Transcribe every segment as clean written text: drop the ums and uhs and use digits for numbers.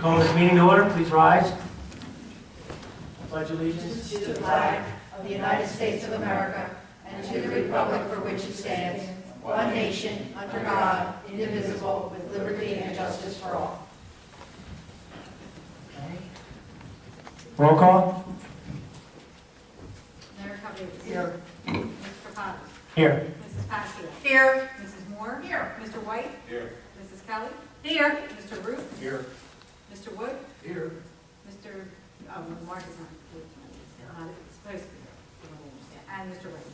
Call this meeting to order. Please rise. Pledge allegiance To the flag of the United States of America and to the republic for which it stands, one nation, under God, indivisible, with liberty and justice for all. Roll call. Mayor Caucus. Here. Mr. Caucus. Here. Mrs. Paskey. Here. Mrs. Moore. Here. Mr. White. Here. Mrs. Kelly. Here. Mr. Root. Here. Mr. Wood. Here. Mr. Mark is not here tonight. It's supposed to be here. And Mr. White.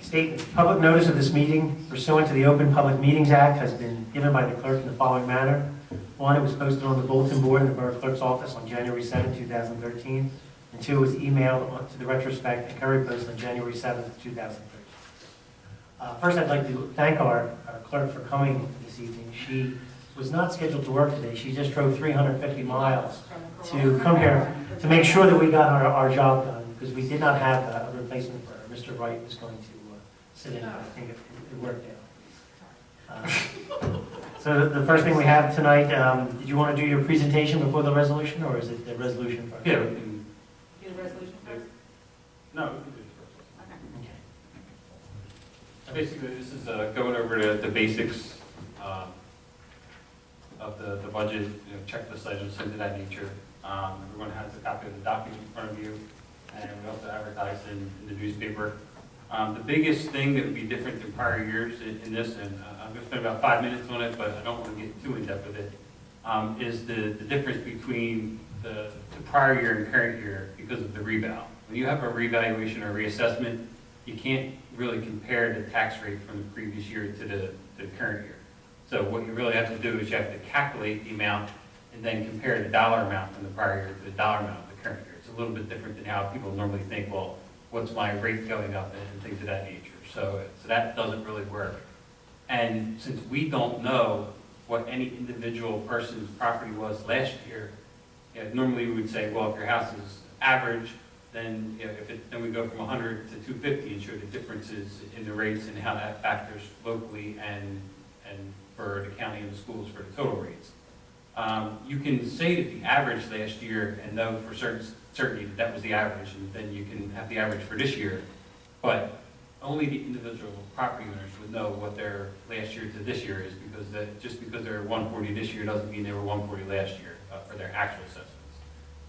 Statement. Public notice of this meeting pursuant to the Open Public Meetings Act has been given by the clerk in the following manner. One, it was posted on the bulletin board in the Borough Clerk's office on January 7, 2013. And two, it was emailed to the Retrospect and Curry Post on January 7, 2013. First, I'd like to thank our clerk for coming this evening. She was not scheduled to work today. She just drove 350 miles to come here to make sure that we got our job done, because we did not have a replacement for her. Mr. Wright was going to sit in. I think it worked out. So the first thing we have tonight, did you want to do your presentation before the resolution, or is it the resolution first? Yeah, we can, Do the resolution first? no, we can do it first. Okay. Okay. Basically, this is going over the basics of the budget, checklist items, things of that nature. Everyone has a copy of the document in front of you, and we also advertise in the newspaper. The biggest thing that would be different than prior years in this, and I'm going to spend about 5 minutes on it, but I don't want to get too in-depth with it, is the difference between the prior year and current year because of the reval. When you have a revaluation or reassessment, you can't really compare the tax rate from the previous year to the current year. So what you really have to do is you have to calculate the amount and then compare the dollar amount from the prior year to the dollar amount of the current year. It's a little bit different than how people normally think, well, what's my rate going up and things of that nature. So that doesn't really work. And since we don't know what any individual person's property was last year, normally we would say, well, if your house is average, then then we go from 100 to 250 and show the differences in the rates and how that factors locally and for the county and the schools for the total rates. You can say that the average last year and know for certainty that was the average, and then you can have the average for this year, but only the individual property owners would know what their last year to this year is, because just because they're 140 this year doesn't mean they were 140 last year for their actual assessments.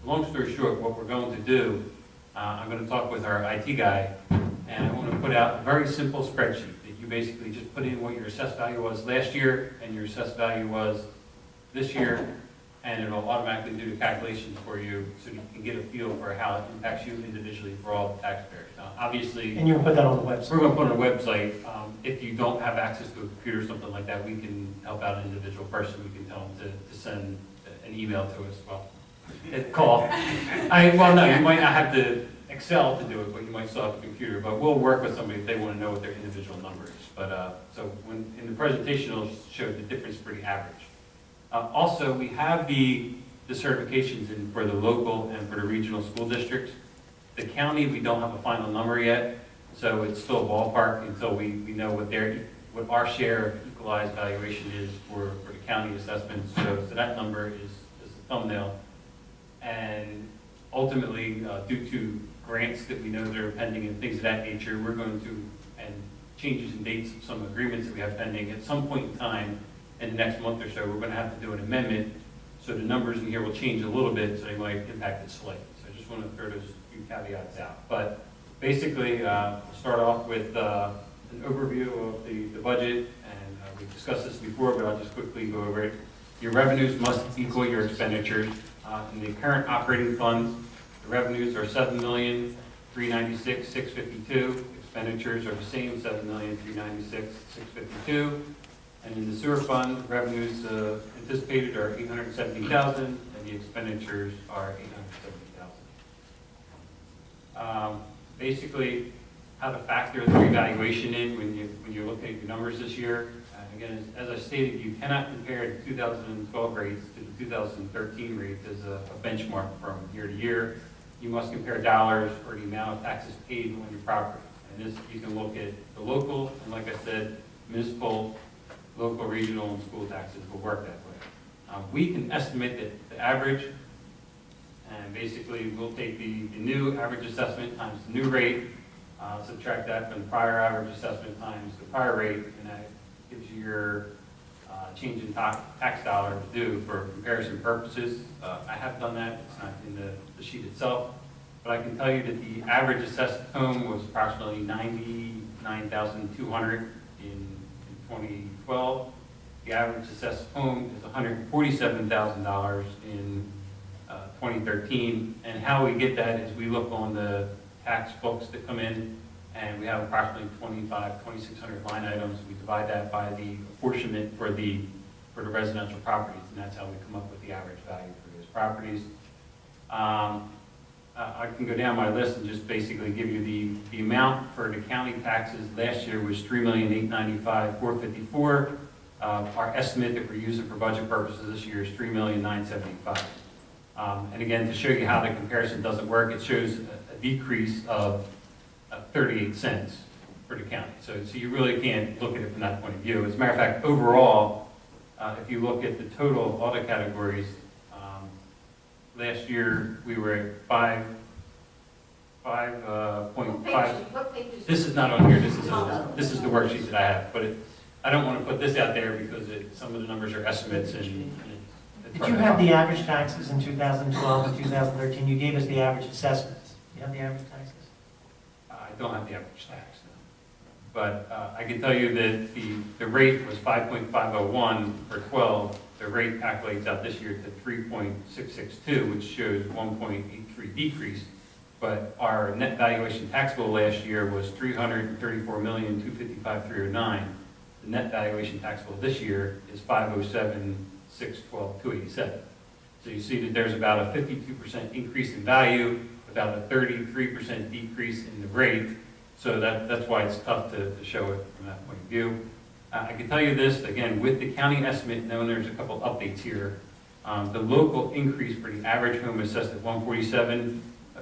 Long story short, what we're going to do, I'm going to talk with our IT guy, and I want to put out a very simple spreadsheet that you basically just put in what your assessed value was last year and your assessed value was this year, and it'll automatically do the calculations for you so you can get a feel for how it impacts you individually for all the taxpayers. Now, obviously, And you can put that on the website. we're going to put on a website. If you don't have access to a computer or something like that, we can help out an individual person. We can tell them to send an email to us. Well, call. Well, no, you might not have the Excel to do it, but you might still have a computer. But we'll work with somebody if they want to know what their individual number is. But so when in the presentation, it'll show the difference for the average. Also, we have the certifications in for the local and for the regional school districts. The county, we don't have a final number yet, so it's still a ballpark until we know what our share of equalized valuation is for the county assessments. So that number is the thumbnail. And ultimately, due to grants that we know that are pending and things of that nature, we're going to, and changes in dates of some agreements that we have pending, at some point in time in the next month or so, we're going to have to do an amendment. So the numbers in here will change a little bit, so they might impact it slightly. So I just want to throw those few caveats out. But basically, we'll start off with an overview of the budget, and we've discussed this before, but I'll just quickly go over it. Your revenues must equal your expenditures. In the current operating fund, the revenues are $7,396,652. Expenditures are the same, $7,396,652. And in the sewer fund, revenues anticipated are $870,000, and the expenditures are $870,000. Basically, how to factor the revaluation in when you're looking at your numbers this year. Again, as I stated, you cannot compare the 2012 rates to the 2013 rates as a benchmark from year to year. You must compare dollars or the amount of taxes paid on your property. And this, you can look at the local, and like I said, municipal local, regional, and school taxes will work that way. We can estimate the average, and basically we'll take the new average assessment times the new rate, subtract that from the prior average assessment times the prior rate, and that gives you your change in tax dollars due for comparison purposes. I have done that, it's not in the sheet itself, but I can tell you that the average assessed home was approximately $99,200 in 2012. The average assessed home is $147,000 in 2013. And how we get that is we look on the tax books that come in, and we have approximately 2,600 line items. We divide that by the apportionment for the residential properties, and that's how we come up with the average value for those properties. I can go down my list and just basically give you the amount for the county taxes last year was $3,895,454. Our estimate that we're using for budget purposes this year is $3,975,000. And again, to show you how the comparison doesn't work, it shows a decrease of 38 cents for the county. So you really can't look at it from that point of view. As a matter of fact, overall, if you look at the total audit categories, last year we were at 5.5. What page is This is not on here. This is the worksheet that I have, but I don't want to put this out there because some of the numbers are estimates and it's Did you have the average taxes in 2012 and 2013? You gave us the average assessments. You have the average taxes? I don't have the average tax, no. But I can tell you that the rate was 5.501 for 12. The rate calculates out this year to 3.662, which shows 1.83 decrease. But our net valuation taxable last year was $334,255,309. The net valuation taxable this year is $507,612,287. So you see that there's about a 52% increase in value, about a 33% decrease in the rate. So that's why it's tough to show it from that point of view. I can tell you this, again, with the county estimate known, there's a couple updates here. The local increase for the average home assessed at 147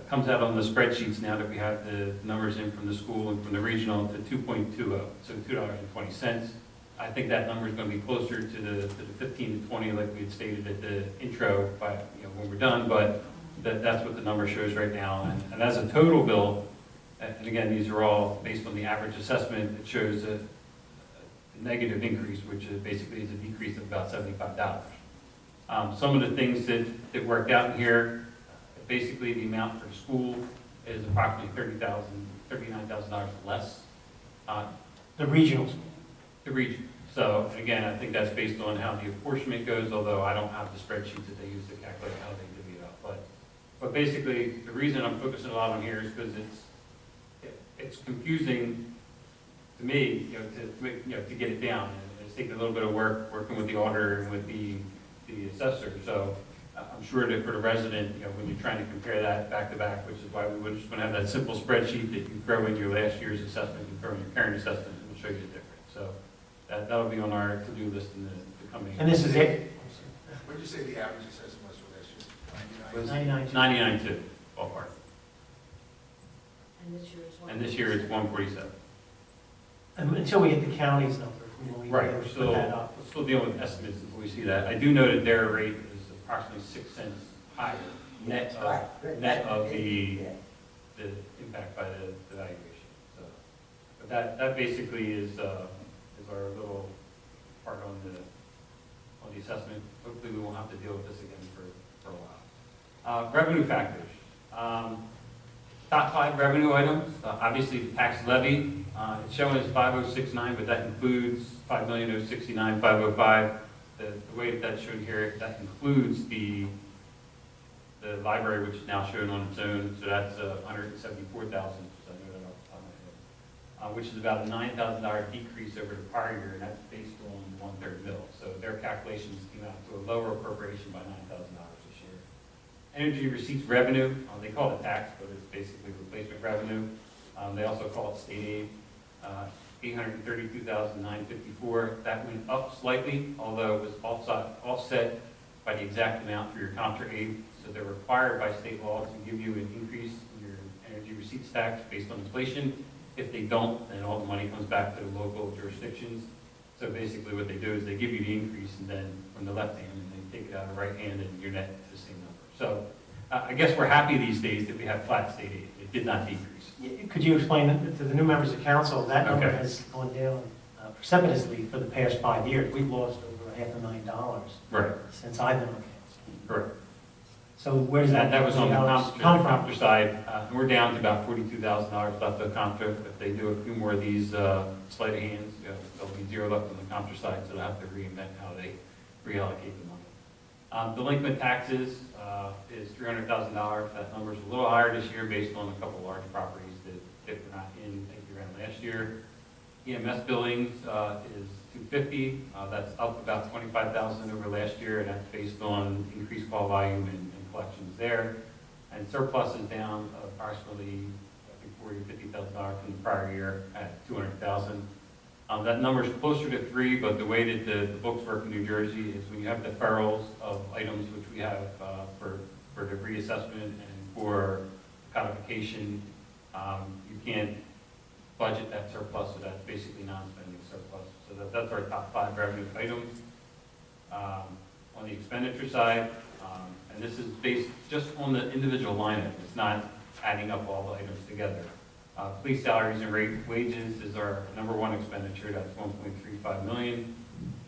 comes out on the spreadsheets now that we have the numbers in from the school and from the regional to 2.20, so $2.20. I think that number is going to be closer to the 15 to 20 like we had stated at the intro when we're done, but that's what the number shows right now. And as a total bill, and again, these are all based on the average assessment, it shows a negative increase, which basically is a decrease of about $75. Some of the things that worked out in here, basically the amount for the school is approximately $39,000 less. The regional school. The region. So again, I think that's based on how the apportionment goes, although I don't have the spreadsheets that they use to calculate how they divvy it up. But basically, the reason I'm focusing a lot on here is because it's confusing to me, to get it down. And it's taking a little bit of work working with the auditor and with the assessor. So I'm sure that for the resident, when you're trying to compare that back to back, which is why we would just want to have that simple spreadsheet that you throw in your last year's assessment, you throw in your current assessment, and we'll show you the difference. So that'll be on our to-do list in the coming. And this is it? What did you say the average assessment was for last year? 99. 99.2 ballpark. And this year is one. And this year it's 147. Until we get the county's number. we won't even Right, be able we're to still, put that up. we're still dealing with estimates until we see that. I do know that their rate is approximately 6 cents higher, net of the impact by the valuation. So, but that basically is our little part on the assessment. Hopefully we won't have to deal with this again for a while. Revenue factors. Top 5 revenue items, obviously the tax levy. It's showing as 5,069, but that includes 5,069,505. The way that's shown here, that includes the library, which is now shown on its own. So that's 174,000. So I know that off the top of my head, which is about a $9,000 decrease over the prior year, and that's based on 1/3 mill. So their calculations came out to a lower appropriation by $9,000 this year. Energy receipts revenue, they call it tax, but it's basically replacement revenue. They also call it state aid, $832,954. That went up slightly, although it was offset by the exact amount for your contra aid. So they're required by state law to give you an increase in your energy receipts tax based on inflation. If they don't, then all the money comes back to the local jurisdictions. So basically what they do is they give you the increase and then from the left hand and they take it out of the right hand and your net is the same number. So I guess we're happy these days that we have flat state aid. It did not decrease. Could you explain to the new members of council, that number Okay. has gone down precipitously for the past 5 years. We've lost over $500,000 Right, since I've been on council. correct. So where does That was on the come from? Comptra side. We're down to about $42,000 left of Comptra. If they do a few more of these sleight of hands, there'll be zero left on the Comptra side, so they'll have to reinvent how they reallocate the money. Delinquent taxes is $300,000. That number's a little higher this year based on a couple large properties that were not in around last year. EMS billings is $250. That's up about $25,000 over last year, and that's based on increased call volume and collections there. And surplus is down approximately, I think, $40,000 to $50,000 from the prior year at $200,000. That number is closer to 3, but the way that the books work in New Jersey is when you have deferrals of items which we have for the reassessment and for codification, you can't budget that surplus, so that's basically non-spending surplus. So that's our top 5 revenue items. On the expenditure side, and this is based just on the individual line item, it's not adding up all the items together. Police salaries and wages is our #1 expenditure, that's $1.35 million.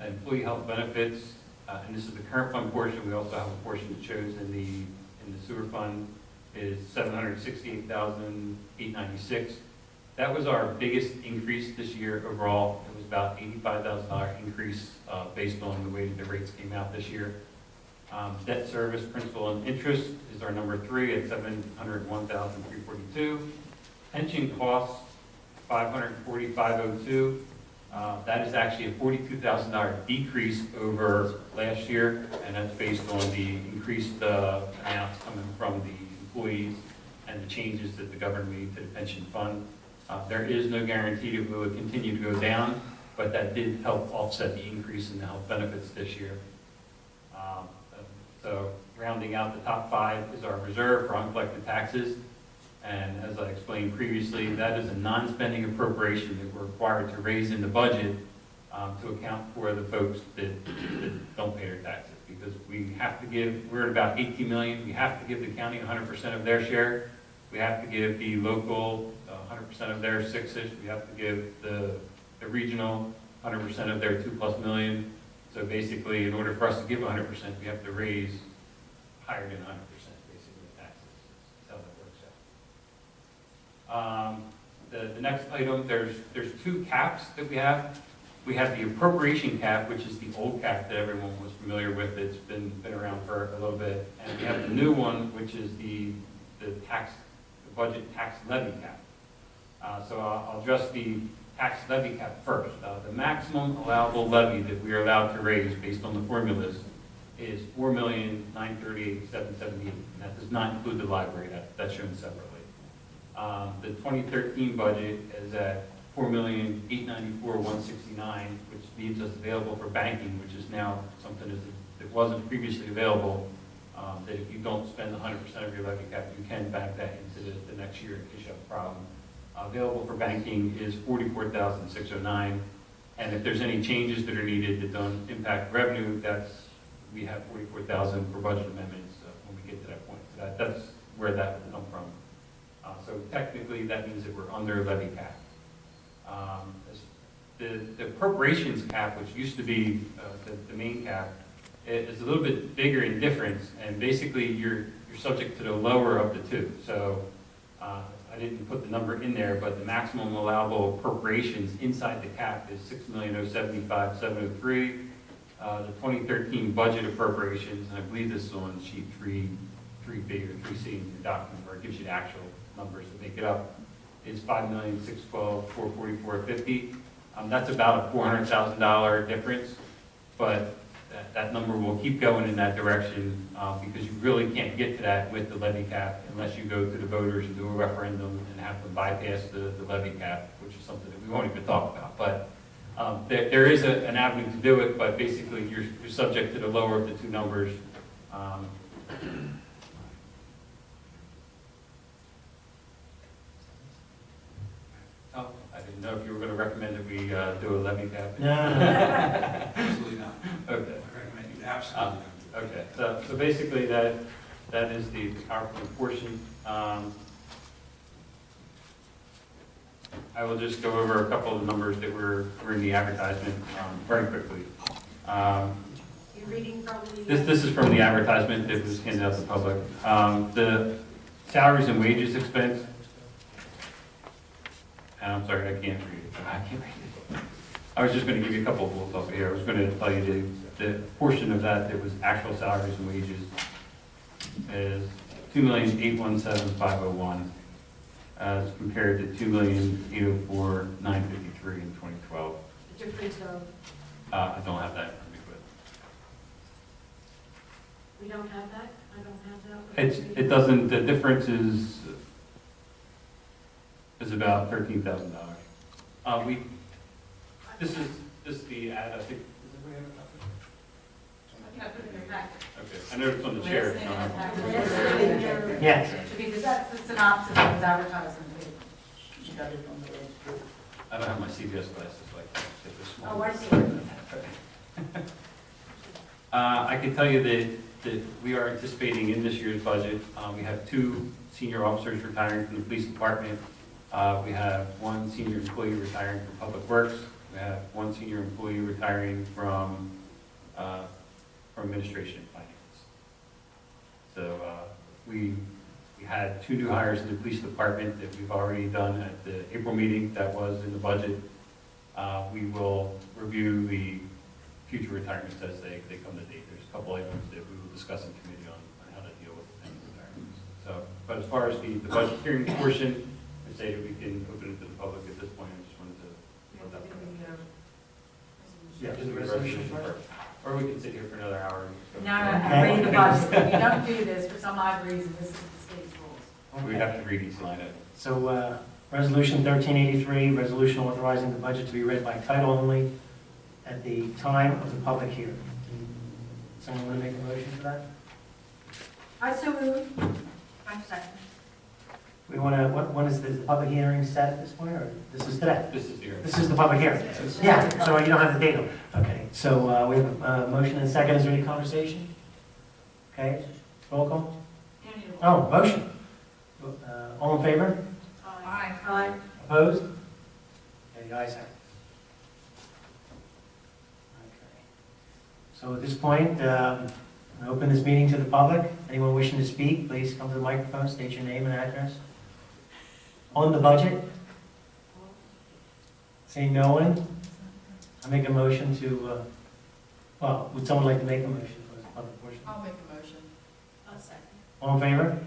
Employee health benefits, and this is the current fund portion, we also have a portion that shows in the sewer fund, is $768,896. That was our biggest increase this year overall. It was about $85,000 increase based on the way that the rates came out this year. Debt service, principal, and interest is our #3 at $701,342. Pension costs, $545,02. That is actually a $42,000 decrease over last year, and that's based on the increased amounts coming from the employees and the changes that the government made to the pension fund. There is no guarantee that it will continue to go down, but that did help offset the increase in the health benefits this year. So rounding out the top 5 is our reserve for uncollected taxes. And as I explained previously, that is a non-spending appropriation that we're required to raise in the budget to account for the folks that don't pay their taxes. Because we have to give, we're at about 18 million, we have to give the county 100% of their share. We have to give the local 100% of their 6-ish. We have to give the regional 100% of their 2+ million. So basically, in order for us to give 100%, we have to raise higher than 100%, basically, taxes. That's how that works out. The next item, there's 2 caps that we have. We have the appropriation cap, which is the old cap that everyone was familiar with. It's been around for a little bit. And we have the new one, which is the budget tax levy cap. So I'll address the tax levy cap first. The maximum allowable levy that we are allowed to raise based on the formulas is $4,938,778, and that does not include the library. That's shown separately. The 2013 budget is at $4,894,169, which leaves us available for banking, which is now something that wasn't previously available. That if you don't spend 100% of your levy cap, you can bank that into the next year in case you have a problem. Available for banking is $44,609, and if there's any changes that are needed that don't impact revenue, we have $44,000 for budget amendments when we get to that point. So that's where that will come from. So technically, that means that we're under levy cap. The appropriations cap, which used to be the main cap, is a little bit bigger in difference, and basically you're subject to the lower of the 2. So I didn't put the number in there, but the maximum allowable appropriations inside the cap is $6,075,703. The 2013 budget appropriations, and I believe this is on sheet 3B or 3C in your document, where it gives you the actual numbers to make it up, is $5,612,444.50. That's about a $400,000 difference, but that number will keep going in that direction because you really can't get to that with the levy cap unless you go to the voters and do a referendum and have them bypass the levy cap, which is something that we won't even talk about. But there is an avenue to do it, but basically you're subject to the lower of the 2 numbers. I didn't know if you were going to recommend that we do a levy cap? No. Absolutely not. Okay. I recommend you absolutely not. Okay, so basically that is the PowerPoint portion. I will just go over a couple of the numbers that were in the advertisement very quickly. You're reading from the. This is from the advertisement that was handed out to the public. The salaries and wages expense, and I'm sorry, I can't read it. I can't read it. I was just going to give you a couple of bullets off here. I was going to tell you the portion of that was actual salaries and wages is $2,817,501 as compared to $2,804,953 in 2012. The difference of, I don't have that in front of me, but we don't have that? I don't have that? it doesn't, the difference is about $13,000. This is the ad, I think. I put it in your packet. Okay, I know it's on the chair. Last No, name I- in the packet. Yes. Because that's the synopsis of his advertising. I don't have my CVS glasses like that. They're small. Oh, I see. I can tell you that we are anticipating in this year's budget, we have 2 senior officers retiring from the police department. We have 1 senior employee retiring from Public Works. We have 1 senior employee retiring from administration and finance. So we had 2 new hires in the police department that we've already done at the April meeting. That was in the budget. We will review the future retirements as they come to date. There's a couple items that we will discuss in committee on how to deal with any retirements. So, but as far as the budget hearing portion, I say that we can open it to the public at this point. I just wanted to let that know. Yeah, do the resolution first. Or we can sit here for another hour. and No, go. I'm reading the budget. You don't do this for some odd reason. This is the state's rules. We have to read each line item. So, Resolution 1383, resolution authorizing the budget to be read by title only at the time of the public hearing. Someone want to make a motion for that? I so move. I'm second. We want to, when is the public hearing set at this point, or this is today? This is here. This is the public hearing? Yeah, so you don't have the date on. Okay, so we have a motion and a second. Is there any conversation? Okay, roll call? Oh, motion. All in favor? Aye. Aye. Opposed? Okay, the ayes have it. Okay. So at this point, I'm going to open this meeting to the public. Anyone wishing to speak, please come to the microphone, state your name and address. On the budget? Seeing no one? I make a motion to, well, would someone like to make a motion for the public portion? I'll make a motion. I'll second. All in favor?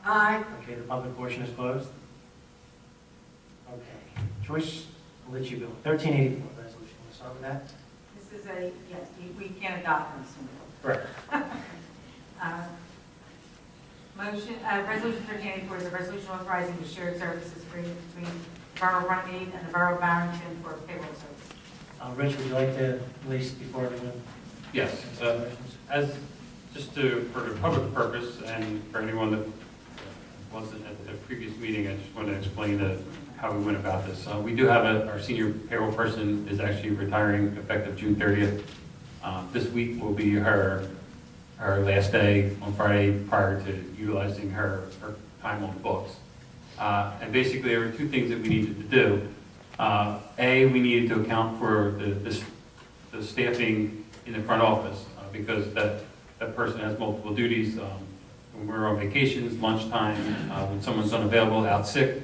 Aye. Okay, the public portion is closed. Okay, Joyce, I'll let you go. 1384 resolution, want to start with that? This is a, yes, we can't adopt this one. Correct. Motion, resolution 1384 is a resolution authorizing the shared services agreement between the Borough of Runnemede and the Borough of Barrington for payroll service. Rich, would you like to, at least before everyone? Yes, as, just to, for the public purpose and for anyone that wasn't at the previous meeting, I just want to explain how we went about this. We do have our senior payroll person is actually retiring effective June 30th. This week will be her last day on Friday prior to utilizing her time on the books. And basically there were 2 things that we needed to do. A, we needed to account for the staffing in the front office because that person has multiple duties. When we're on vacations, lunchtime, when someone's unavailable, out sick,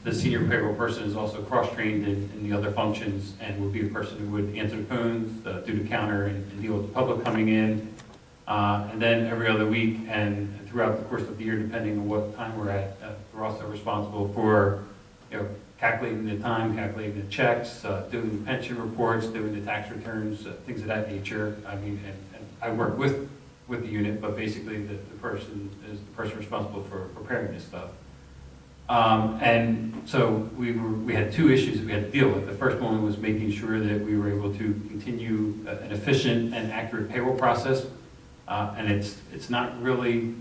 the senior payroll person is also cross-trained in the other functions and would be a person who would answer the phones, do the counter, and deal with the public coming in. And then every other week and throughout the course of the year, depending on what time we're at, we're also responsible for, calculating the time, calculating the checks, doing the pension reports, doing the tax returns, things of that nature. I mean, and I work with the unit, but basically the person is the person responsible for preparing this stuff. And so we had 2 issues we had to deal with. The first one was making sure that we were able to continue an efficient and accurate payroll process. And it's not really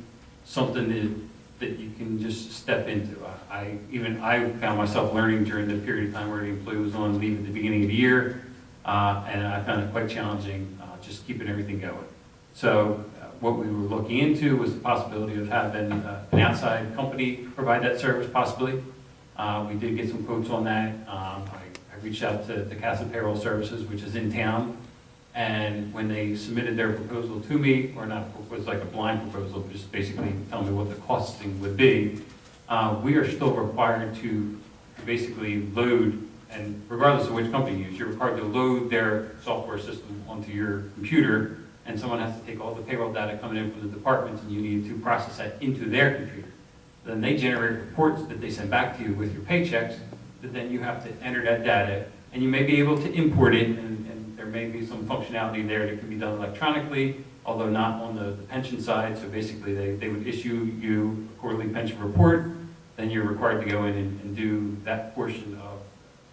something that that you can just step into. I found myself learning during the period of time where the employee was on leave at the beginning of the year, and I found it quite challenging just keeping everything going. So what we were looking into was the possibility of having an outside company provide that service possibly. We did get some quotes on that. I reached out to the Caucus Payroll Services, which is in town, and when they submitted their proposal to me, or not, it was like a blind proposal, just basically tell me what the costing would be, we are still required to basically load, and regardless of which company you use, you're required to load their software system onto your computer, and someone has to take all the payroll data coming in from the departments, and you need to process that into their computer. Then they generate reports that they send back to you with your paychecks, that then you have to enter that data, and you may be able to import it, and there may be some functionality there that can be done electronically, although not on the pension side. So basically, they would issue you a quarterly pension report, then you're required to go in and do that portion of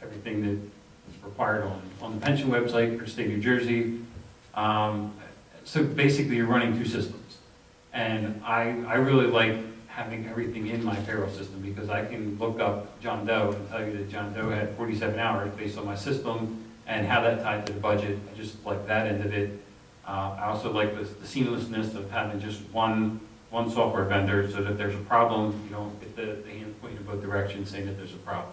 everything that is required on the pension website for the state of New Jersey. So basically, you're running two systems. And I really like having everything in my payroll system, because I can look up John Doe and tell you that John Doe had 47 hours based on my system and how that tied to the budget. I just like that end of it. I also like the seamlessness of having just one software vendor, so that if there's a problem, you don't get the hand pointing in both directions saying that there's a problem.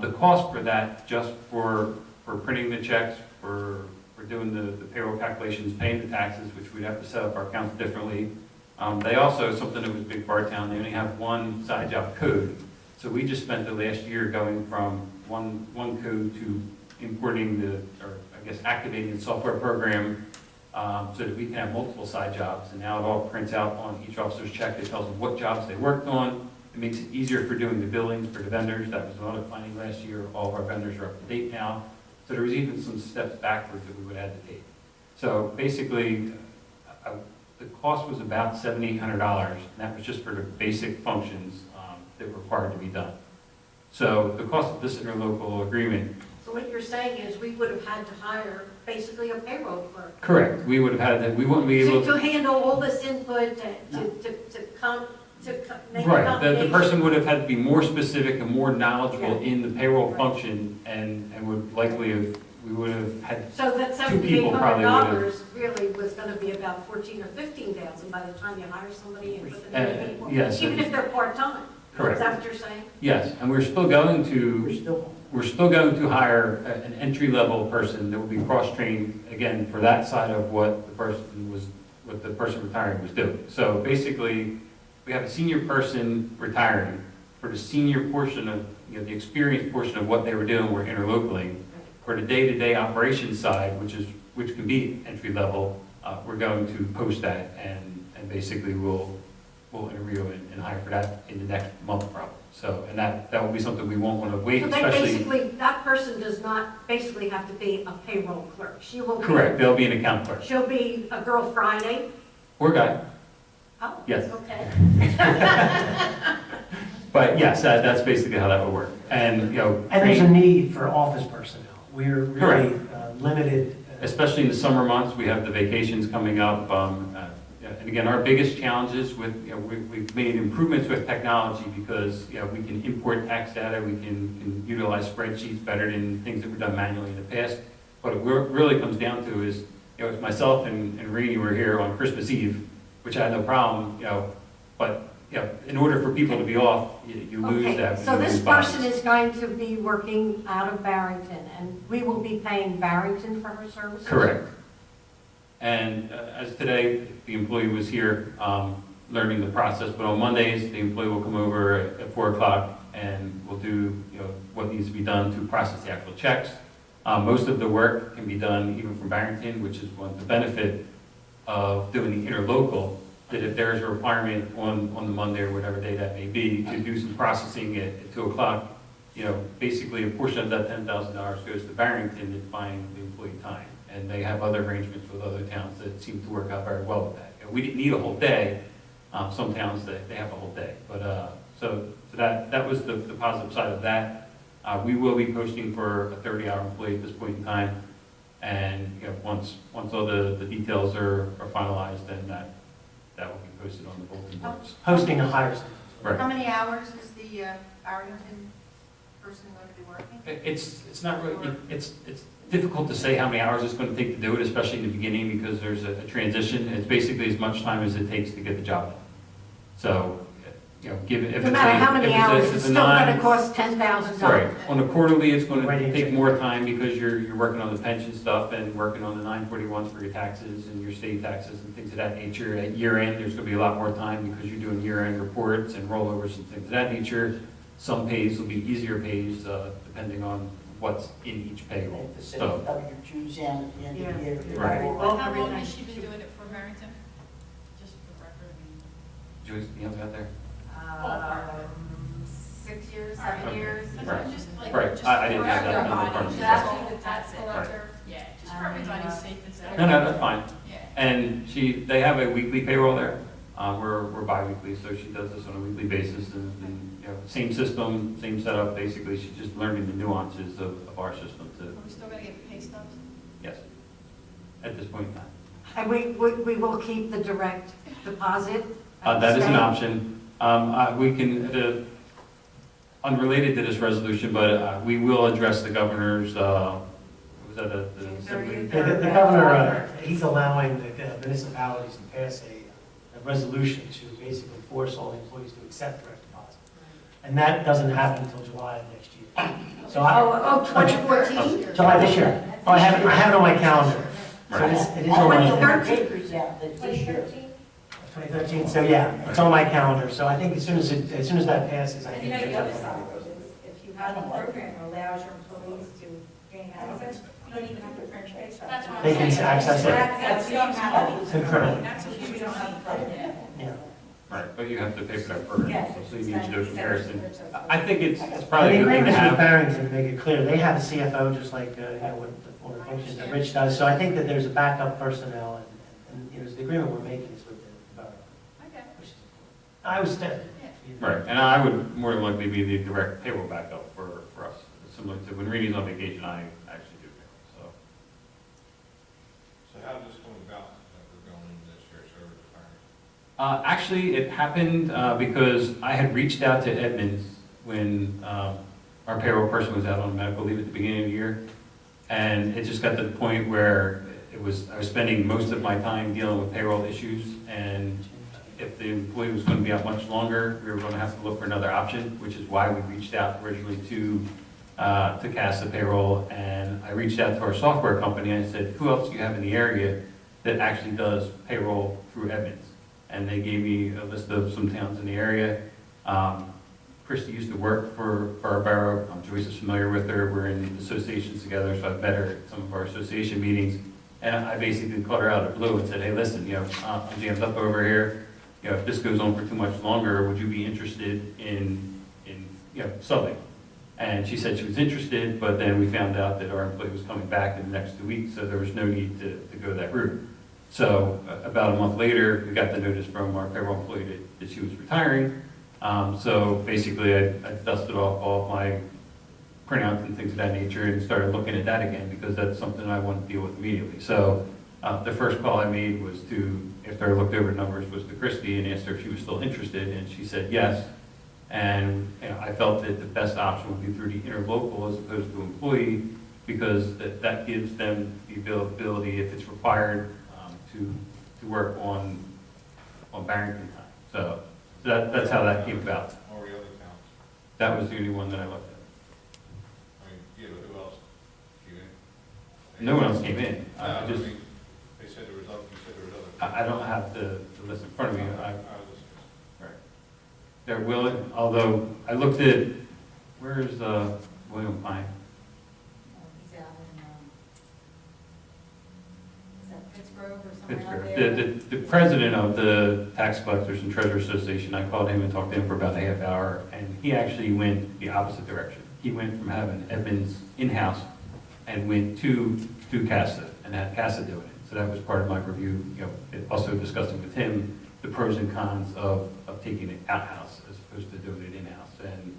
The cost for that, just for printing the checks, for doing the payroll calculations, paying the taxes, which we'd have to set up our accounts differently. They also, something that was big for our town, they only have one side job code. So we just spent the last year going from one code to importing activating the software program, so that we can have multiple side jobs. And now it all prints out on each officer's check. It tells them what jobs they worked on. It makes it easier for doing the billings for the vendors. That was another finding last year. All of our vendors are up to date now. So there was even some steps backwards that we would have to take. So basically, the cost was about $7,800, and that was just for the basic functions that were required to be done. So the cost of this interlocal agreement. So what you're saying is we would have had to hire basically a payroll clerk. Correct. We would have had that. We wouldn't be able To handle all this input, to make Right, the the person would have had to be more specific and more knowledgeable in the payroll function, and would likely have, we would have had, So that people probably would have- $7,800 really was going to be about $14,000 or $15,000 by the time you hire somebody and put them in people. yes. Even if they're part-time. Correct. Is that what you're saying? Yes, and we're still going to hire an entry-level person that will be cross-trained, again, for that side of what the person retiring was doing. So basically, we have a senior person retiring. For the senior portion of, the experienced portion of what they were doing, we're interlocaling. For the day-to-day operations side, which can be entry-level, we're going to post that, and basically we'll interview and hire for that in the next month probably. So, and that will be something we won't want to wait, So especially. that person does not basically have to be a payroll clerk. She will be. Correct, they'll be an account clerk. She'll be a girl Friday. Or guy, Oh. Yes. Okay. but yes, that's basically how that would work. And, And there's a need for office personnel. We're really limited. especially in the summer months, we have the vacations coming up. And again, our biggest challenges with, we've made improvements with technology because, we can import tax data, we can utilize spreadsheets better than things that were done manually in the past. What it really comes down to is, myself and Rainey were here on Christmas Eve, which I had no problem, but, in order for people to be off, you lose that. So this person is going to be working out of Barrington, and we will be paying Barrington for her services? Correct. And as today, the employee was here learning the process, but on Mondays, the employee will come over at 4 o'clock and we'll do what needs to be done to process the actual checks. Most of the work can be done even from Barrington, which is one of the benefit of doing the interlocal, that if there's a requirement on the Monday or whatever day that may be to do some processing at 2 o'clock, basically a portion of that $10,000 goes to Barrington that's buying the employee time. And they have other arrangements with other towns that seem to work out very well with that. We didn't need a whole day. Some towns, they have a whole day. But so that was the positive side of that. We will be posting for a 30-hour employee at this point in time. And once all the details are finalized, then that will be posted on the bulletin boards. Hosting the hire. How Right. many hours is the Arlington person going to be working? It's not really, it's difficult to say how many hours it's going to take to do it, especially in the beginning, because there's a transition. It's basically as much time as it takes to get the job done. So, give it, if it's No matter how if many it's a- hours, if it's a still non- gonna cost $10,000. Right, on a quarterly, it's going Right, to take exactly. more time because you're working on the pension stuff and working on the 941s for your taxes and your state taxes and things of that nature. At year end, there's going to be a lot more time because you're doing year end reports and rollovers and things of that nature. Some pays will be easier pays, depending on what's in each payroll. Like the city So, W-2s down at the end of the year. Right. Well, How long everything. has she been doing it for Barrington? Just for the record, Joyce, you have that there? 6 years, 7 years. Right. Just like, Right. just I didn't for have that number in front everybody, of me. just That's all the the tax tax collector. Yeah, just for everybody's sake and sound. No, that's fine. Yeah. And they have a weekly payroll there. We're bi-weekly, so she does this on a weekly basis, and same system, same setup, basically, she's just learning the nuances of our system Are we still gonna get pay stubs? yes, at this point in time. And we will keep the direct deposit? That is an option. We can, unrelated to this resolution, but we will address the governor's, was that the assembly? The governor, he's allowing the municipalities to pass a resolution to basically force all employees to accept direct deposit. And that doesn't happen until July of next year. So Oh, 2014? July this year. Oh, I have it on my calendar. So it is on my, 2013. Papers out that this year. 2013, so yeah, it's on my calendar. So I think as soon as that passes, I And think. you know, the other there's side a- of it is, if you have a program that allows your employees to gain access, you don't even have to print pay stubs. That's what They I'm can saying. access it. That's, you don't have It's incredible. That's a huge You don't have money. to print it. Yeah. Right, but you have to pay for that program, Yes. so you need to do a comparison. It's I think it's And probably the a good thing to agreements with have. Barrington, to make it clear, they have a CFO just like, all the functions that Rich does. So I think that there's a backup personnel, and the agreement we're making is with the borough. Okay. which is- I was, Right, and I would more than likely be the direct payroll backup for us, similar to when Renee's on vacation, I actually do payroll, So how did this come about, that we're going into this shared service department? Actually, it happened because I had reached out to Edmonds when our payroll person was out on medical leave at the beginning of the year. And it just got to the point where I was spending most of my time dealing with payroll issues. And if the employee was going to be out much longer, we were going to have to look for another option, which is why we reached out originally to CASA Payroll. And I reached out to our software company and I said, who else do you have in the area that actually does payroll through Edmonds? And they gave me a list of some towns in the area. Christy used to work for our borough. Joyce is familiar with her. We're in associations together, so I've met her at some of our association meetings. And I basically called her out of the blue and said, hey, listen, I'm jammed up over here. If this goes on for too much longer, would you be interested in subbing? And she said she was interested, but then we found out that our employee was coming back in the next 2 weeks, so there was no need to go that route. So about a month later, we got the notice from our payroll employee that she was retiring. So basically, I dusted off all of my printouts and things of that nature and started looking at that again because that's something I want to deal with immediately. So the first call I made was after I looked over numbers, was to Christy and asked her if she was still interested, and she said yes. And I felt that the best option would be through the interlocal as opposed to employee because that gives them the ability, if it's required, to work on Barrington time. So that's how that came about. Or the other towns? That was the only one that I looked I mean, yeah, but who else? You at. No one else came in. No, I just, they said there was other, you said there was other. I don't have the list in front of me. I was They're willing, although I looked at, where's William Pine? He's out in, is that Pittsburgh or somewhere out there? Pittsburgh. The president of the Tax Collectors and Treasurers Association, I called him and talked to him for about a half hour, and he actually went the opposite direction. He went from having Evans in-house and went to CASA and had CASA doing it. So that was part of my review, also discussing with him the pros and cons of taking it out-house as opposed to doing it in-house. And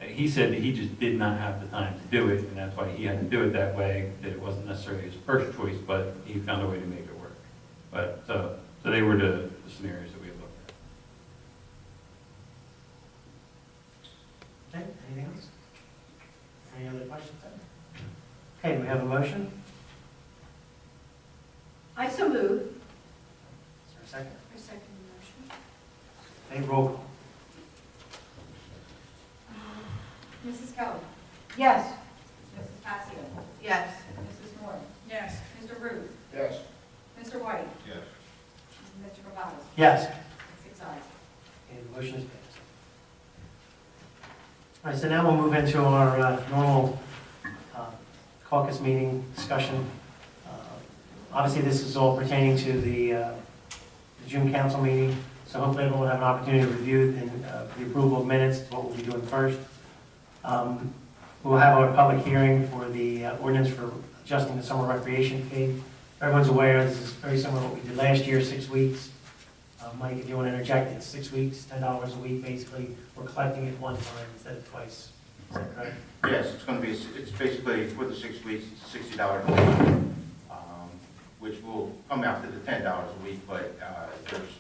he said that he just did not have the time to do it, and that's why he had to do it that way, that it wasn't necessarily his first choice, but he found a way to make it work. But, so they were the the scenarios that we have looked at. Okay, anything else? Any other questions? Okay, do we have a motion? I so move. Is there a second? I second the motion. Okay, roll call. Mrs. Kelly. Yes. Mrs. Passio. Yes. Mrs. Moore. Yes. Mr. Ruth. Yes. Mr. White. Yes. Mr. Cavallo. Yes. 6 ayes. Okay, the motion is passed. All right, so now we'll move into our normal caucus meeting discussion. Obviously, this is all pertaining to the June council meeting, so hopefully everyone will have an opportunity to review and for the approval of minutes, what we'll be doing first. We'll have our public hearing for the ordinance for adjusting the summer recreation fee. Everyone's aware, this is very similar to what we did last year, 6 weeks. Mike, if you want to interject, it's 6 weeks, $10 a week, basically. We're collecting it one time instead of twice. Is that correct? Yes, it's going to be, it's basically for the 6 weeks, it's $60 a week, which will come out to the $10 a week, but there's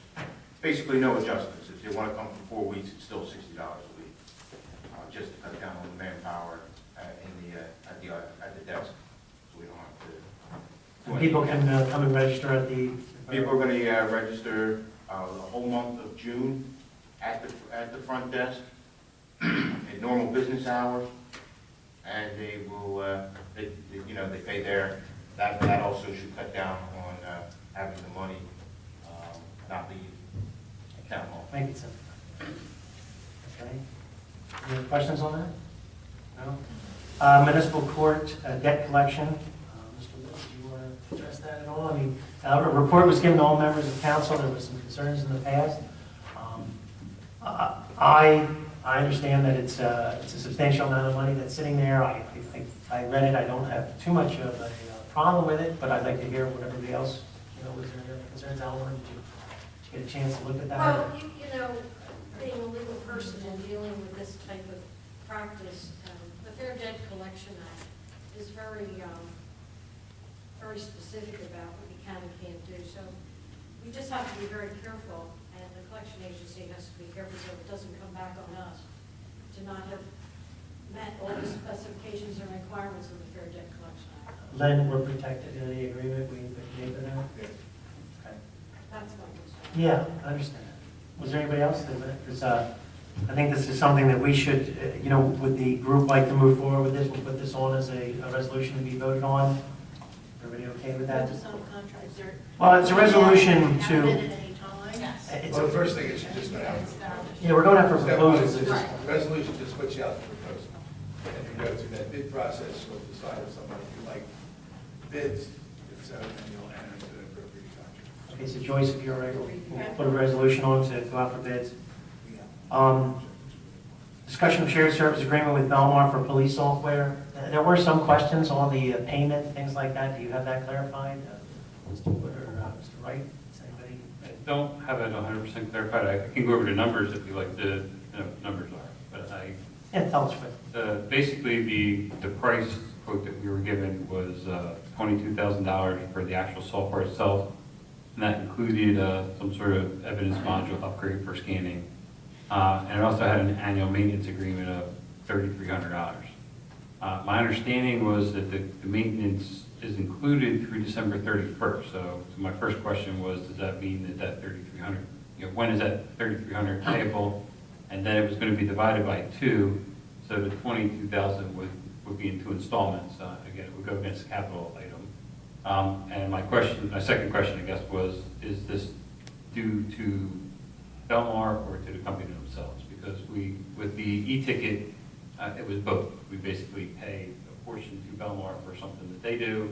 basically no adjustments. If they want to come for 4 weeks, it's still $60 a week, just to cut down on the manpower at the desk, so we don't have to. And people can come and register at the... People are going to register the whole month of June at the front desk at normal business hours, and they will, they pay there. That also should cut down on having the money not leave account home. Make it simple. Okay. Any other questions on that? No? Municipal court debt collection. Mr. Wood, do you want to address that at all? I mean, a report was given to all members of council. There were some concerns in the past. I understand that it's a substantial amount of money that's sitting there. I read it. I don't have too much of a problem with it, but I'd like to hear what everybody else, was there any other concerns? Alan, did you get a chance to look at that? Well, being a legal person and dealing with this type of practice, the Fair Debt Collection Act is very specific about what you can and can't do. So we just have to be very careful, and the collection agency has to be careful so it doesn't come back on us to not have met all the specifications and requirements of the Fair Debt Collection Act. Len, we're protected in the agreement we made with them? Okay. That's my concern. Yeah, I understand that. Was there anybody else? Because I think this is something that we should, would the group like to move forward with this? We'll put this on as a resolution to be voted on. Everybody okay with that? Just on contract, is there? Well, it's a resolution Have it to, at any time? Yes. it's Well, the a, first thing is you just gonna have, yeah, we're going after step one is proposals. just, resolution just puts you out the proposal. And you go through that bid process, you'll decide if somebody you like bids, if so, then you'll enter into an appropriate contract. Okay, so Joyce, if you're right, we'll put a resolution on to go out for bids. Discussion of shared service agreement with Belmar for police software. There were some questions on the payment, things like that. Do you have that clarified? Mr. Wood or Mr. Wright? Does anybody? I don't have it 100% clarified. I can go over the numbers if you like the numbers are, but Yeah, tell us what. basically the price quote that we were given was $22,000 for the actual software itself, and that included some sort of evidence module upgrade for scanning. And it also had an annual maintenance agreement of $3,300. My understanding was that the maintenance is included through December 31st. So my first question was, does that mean that $3,300, when is that $3,300 payable? And then it was going to be divided by 2, so the $22,000 would be in 2 installments. Again, it would go against the capital item. And my second question, I guess, was, is this due to Belmar or to the company themselves? Because with the e-ticket, it was both. We basically pay a portion to Belmar for something that they do,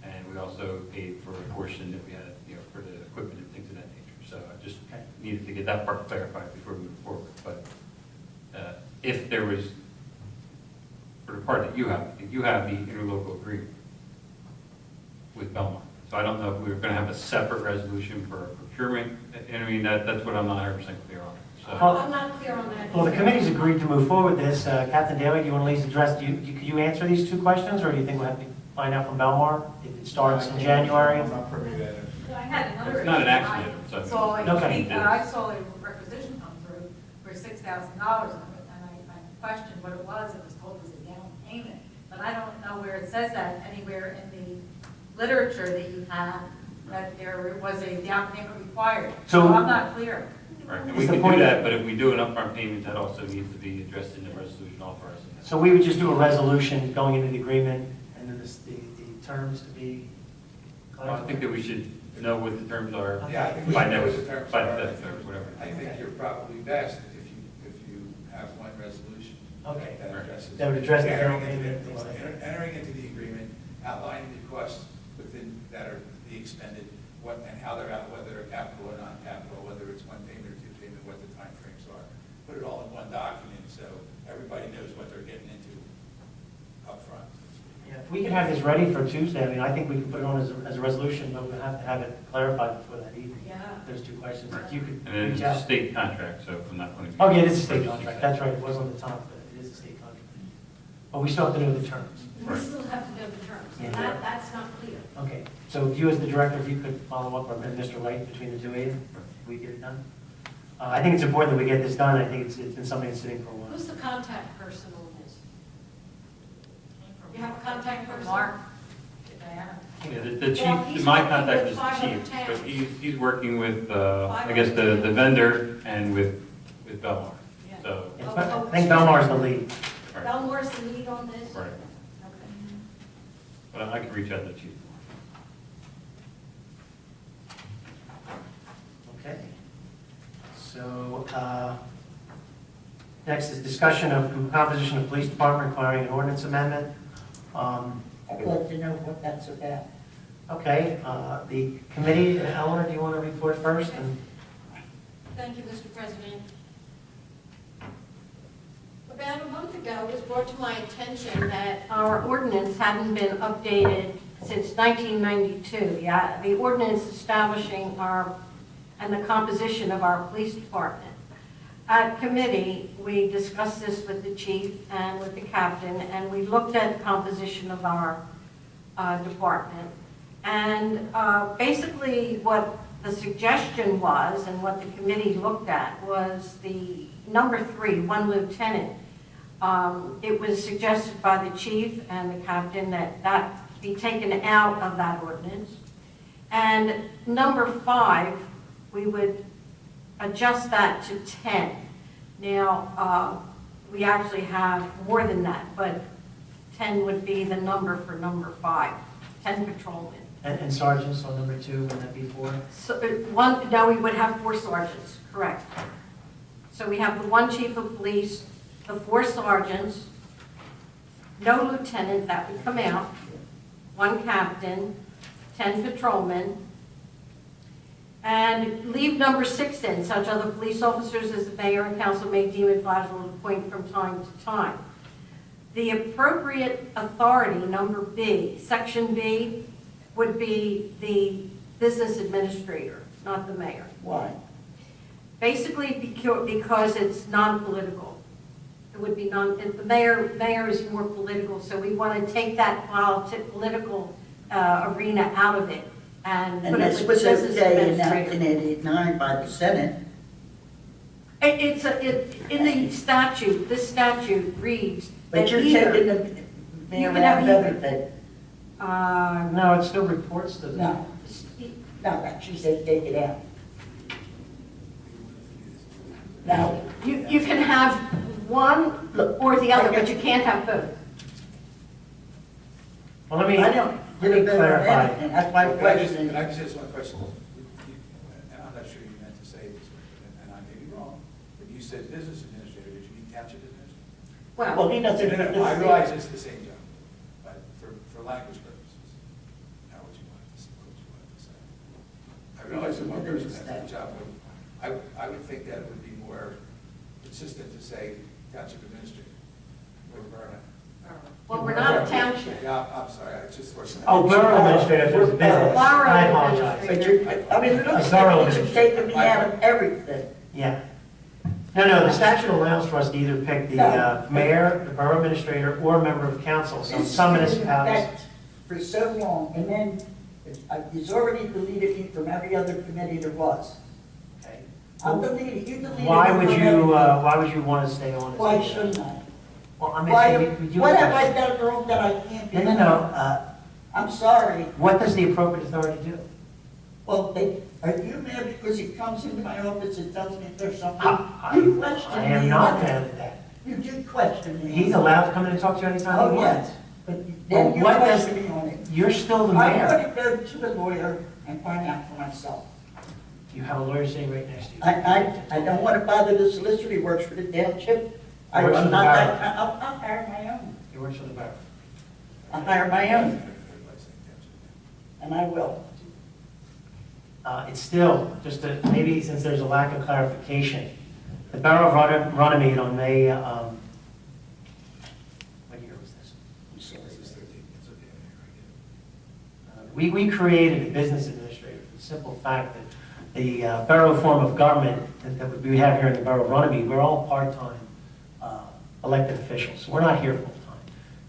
and we also paid for a portion that we had, for the equipment and things of that nature. So I just needed to get that part clarified before we move forward. But if there was, for the part that you have the interlocal agreement with Belmar. So I don't know if we were going to have a separate resolution for procurement. I mean, that's what I'm not 100% clear on. So. I'm not clear on that. Well, the committee's agreed to move forward with this. Captain Daly, do you want to at least address, could you answer these 2 questions, or do you think we'll have to find out from Belmar if it starts in January. I'm not privy to that. I had another. It's not an issue. accident, so. I saw, Okay. I saw a requisition come through for $6,000 on it, and I questioned what it was. It was told it was a down payment, but I don't know where it says that anywhere in the literature that you have, that there was a down payment required. So- So I'm not clear. Right, and Is we the can point- do that, but if we do an upfront payment, that also needs to be addressed in the resolution authorizing that. So we would just do a resolution going into the agreement and then the terms to be Well, I think that we should know what the terms are Yeah, I think we by should know next, what the terms by are. the fifth or whatever. I think you're probably best if you have one resolution. Okay. That addresses. That would address the Entering down into payment, things like that. Entering into the agreement, outlining the costs within, that are to be expended, what, and how they're out, whether they're capital or non-capital, whether it's one payment or two payment, what the timeframes are. Put it all in one document, so everybody knows what they're getting into upfront. Yeah, if we can have this ready for Tuesday, I mean, I think we can put it on as a resolution, but we'll have to have it clarified before that evening. Yeah. Those two questions, if you could And then it's reach a out. state contract, so I'm not going to. Oh, yeah, it is a state contract, that's right, it was on the top, but it is a state contract. But we still have to know the terms. We still have to know the terms, and Yeah. that's not clear. Okay, so if you as the director, if you could follow up, or Mr. Light, between the two of you, we get it done? I think it's important that we get this done, I think it's been something that's sitting for a while. Who's the contact person on this? You have a contact person? Mark, Diana. Yeah, the Well, chief, he's my working contact with is the 500 chief, towns. but he's working with, I 500 guess, the towns. vendor and with Belmar. Yeah. So, Yeah, I think Belmar's the lead. right, Belmore's the lead on this? right. Okay. But I can reach out to the chief. Okay. So, next is discussion of composition of police department requiring an ordinance amendment. I'd like to know what that's about. Okay, the committee, Eleanor, do you want to report first? And Thank you, Mr. President. About a month ago, it was brought to my attention that our ordinance hadn't been updated since 1992. The ordinance establishing and the composition of our police department. At committee, we discussed this with the chief and with the captain, and we looked at the composition of our department. And basically what the suggestion was, and what the committee looked at, was the number 3, 1 lieutenant. It was suggested by the chief and the captain that be taken out of that ordinance. And number 5, we would adjust that to 10. Now, we actually have more than that, but 10 would be the number for number 5, 10 patrolmen. and sergeants on number 2, wouldn't that be 4? So, now we would have 4 sergeants, correct. So we have the 1 chief of police, the 4 sergeants, no lieutenant, that would come out, 1 captain, 10 patrolmen, and leave number 6 in, such other police officers as the mayor and council may deem advisable to appoint from time to time. The appropriate authority, number B, section B, would be the business administrator, not the mayor. Why? Basically, because it's non-political. It would be the mayor is more political, so we want to take that political arena out of it and And put it this with was business okay in administrator. 1989 by the Senate. In the statute, this statute reads that But you're either. taking the mayor can have out of either. everything. No, it still reports to the... No, no, that she said take it out. Now, You can have one or the other, but you can't have both. Well, let me I don't get a better clarify. everything. That's my question. Can I just ask one question? And I'm not sure you meant to say this, and I may be wrong, but you said business administrator, did you mean township administrator? Well, he doesn't. No, I realize it's the same job, but for language purposes, not what you wanted to say. I realize that one person has that job, but I would think that it would be more consistent to say township administrator or borough. Well, we're not a township. Yeah, I'm sorry, I just was. Oh, borough administrator, if it was business. Borough I apologize. But you're, I mean, it looks Borough like you're taking me out of everything. Yeah. No, the statute allows for us to either pick the mayor, the borough administrator, or a member of council. So some municipalities, for so long, and then it's already deleted me from every other committee there was. Okay. I'm deleted, you deleted me Why from would everything. why would you want to stay on? as Why a- shouldn't I? Well, I'm Why, asking, we do. what have I done wrong that I can't be? No. I'm sorry. What does the appropriate authority do? Well, are you mad because he comes into my office and tells me if there's something? I You question me. I am not on mad it. at that. You did question me. He's allowed to come in and talk to you anytime Oh, he wants. yes, but Well, then you what does- question me on it. You're still the I'm mayor. going to go to a lawyer and find out for myself. You have a lawyer sitting right next to you. I don't want to bother the solicitor, he works for the township. I'm Works for not the that, borough. I'll hire my own. He works for the borough. I'll hire my own, and I will. It's still, just to, maybe since there's a lack of clarification, the Borough of Runnemede on May, what year was this? I'm sorry. This is 13, it's okay, I get it. We created a business administrator for the simple fact that the borough form of government that we have here in the Borough of Runnemede, we're all part-time elected officials. We're not here full-time.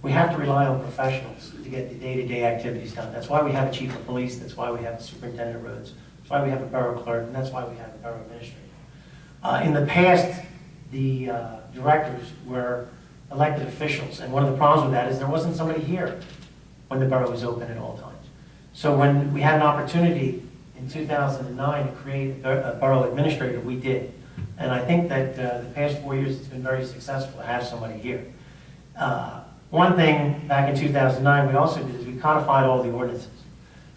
We have to rely on professionals to get the day-to-day activities done. That's why we have a chief of police, that's why we have a superintendent of roads, that's why we have a borough clerk, and that's why we have a borough administrator. In the past, the directors were elected officials, and one of the problems with that is there wasn't somebody here when the borough was open at all times. So when we had an opportunity in 2009 to create a borough administrator, we did. And I think that the past 4 years, it's been very successful to have somebody here. One thing back in 2009 we also did is we codified all the ordinances.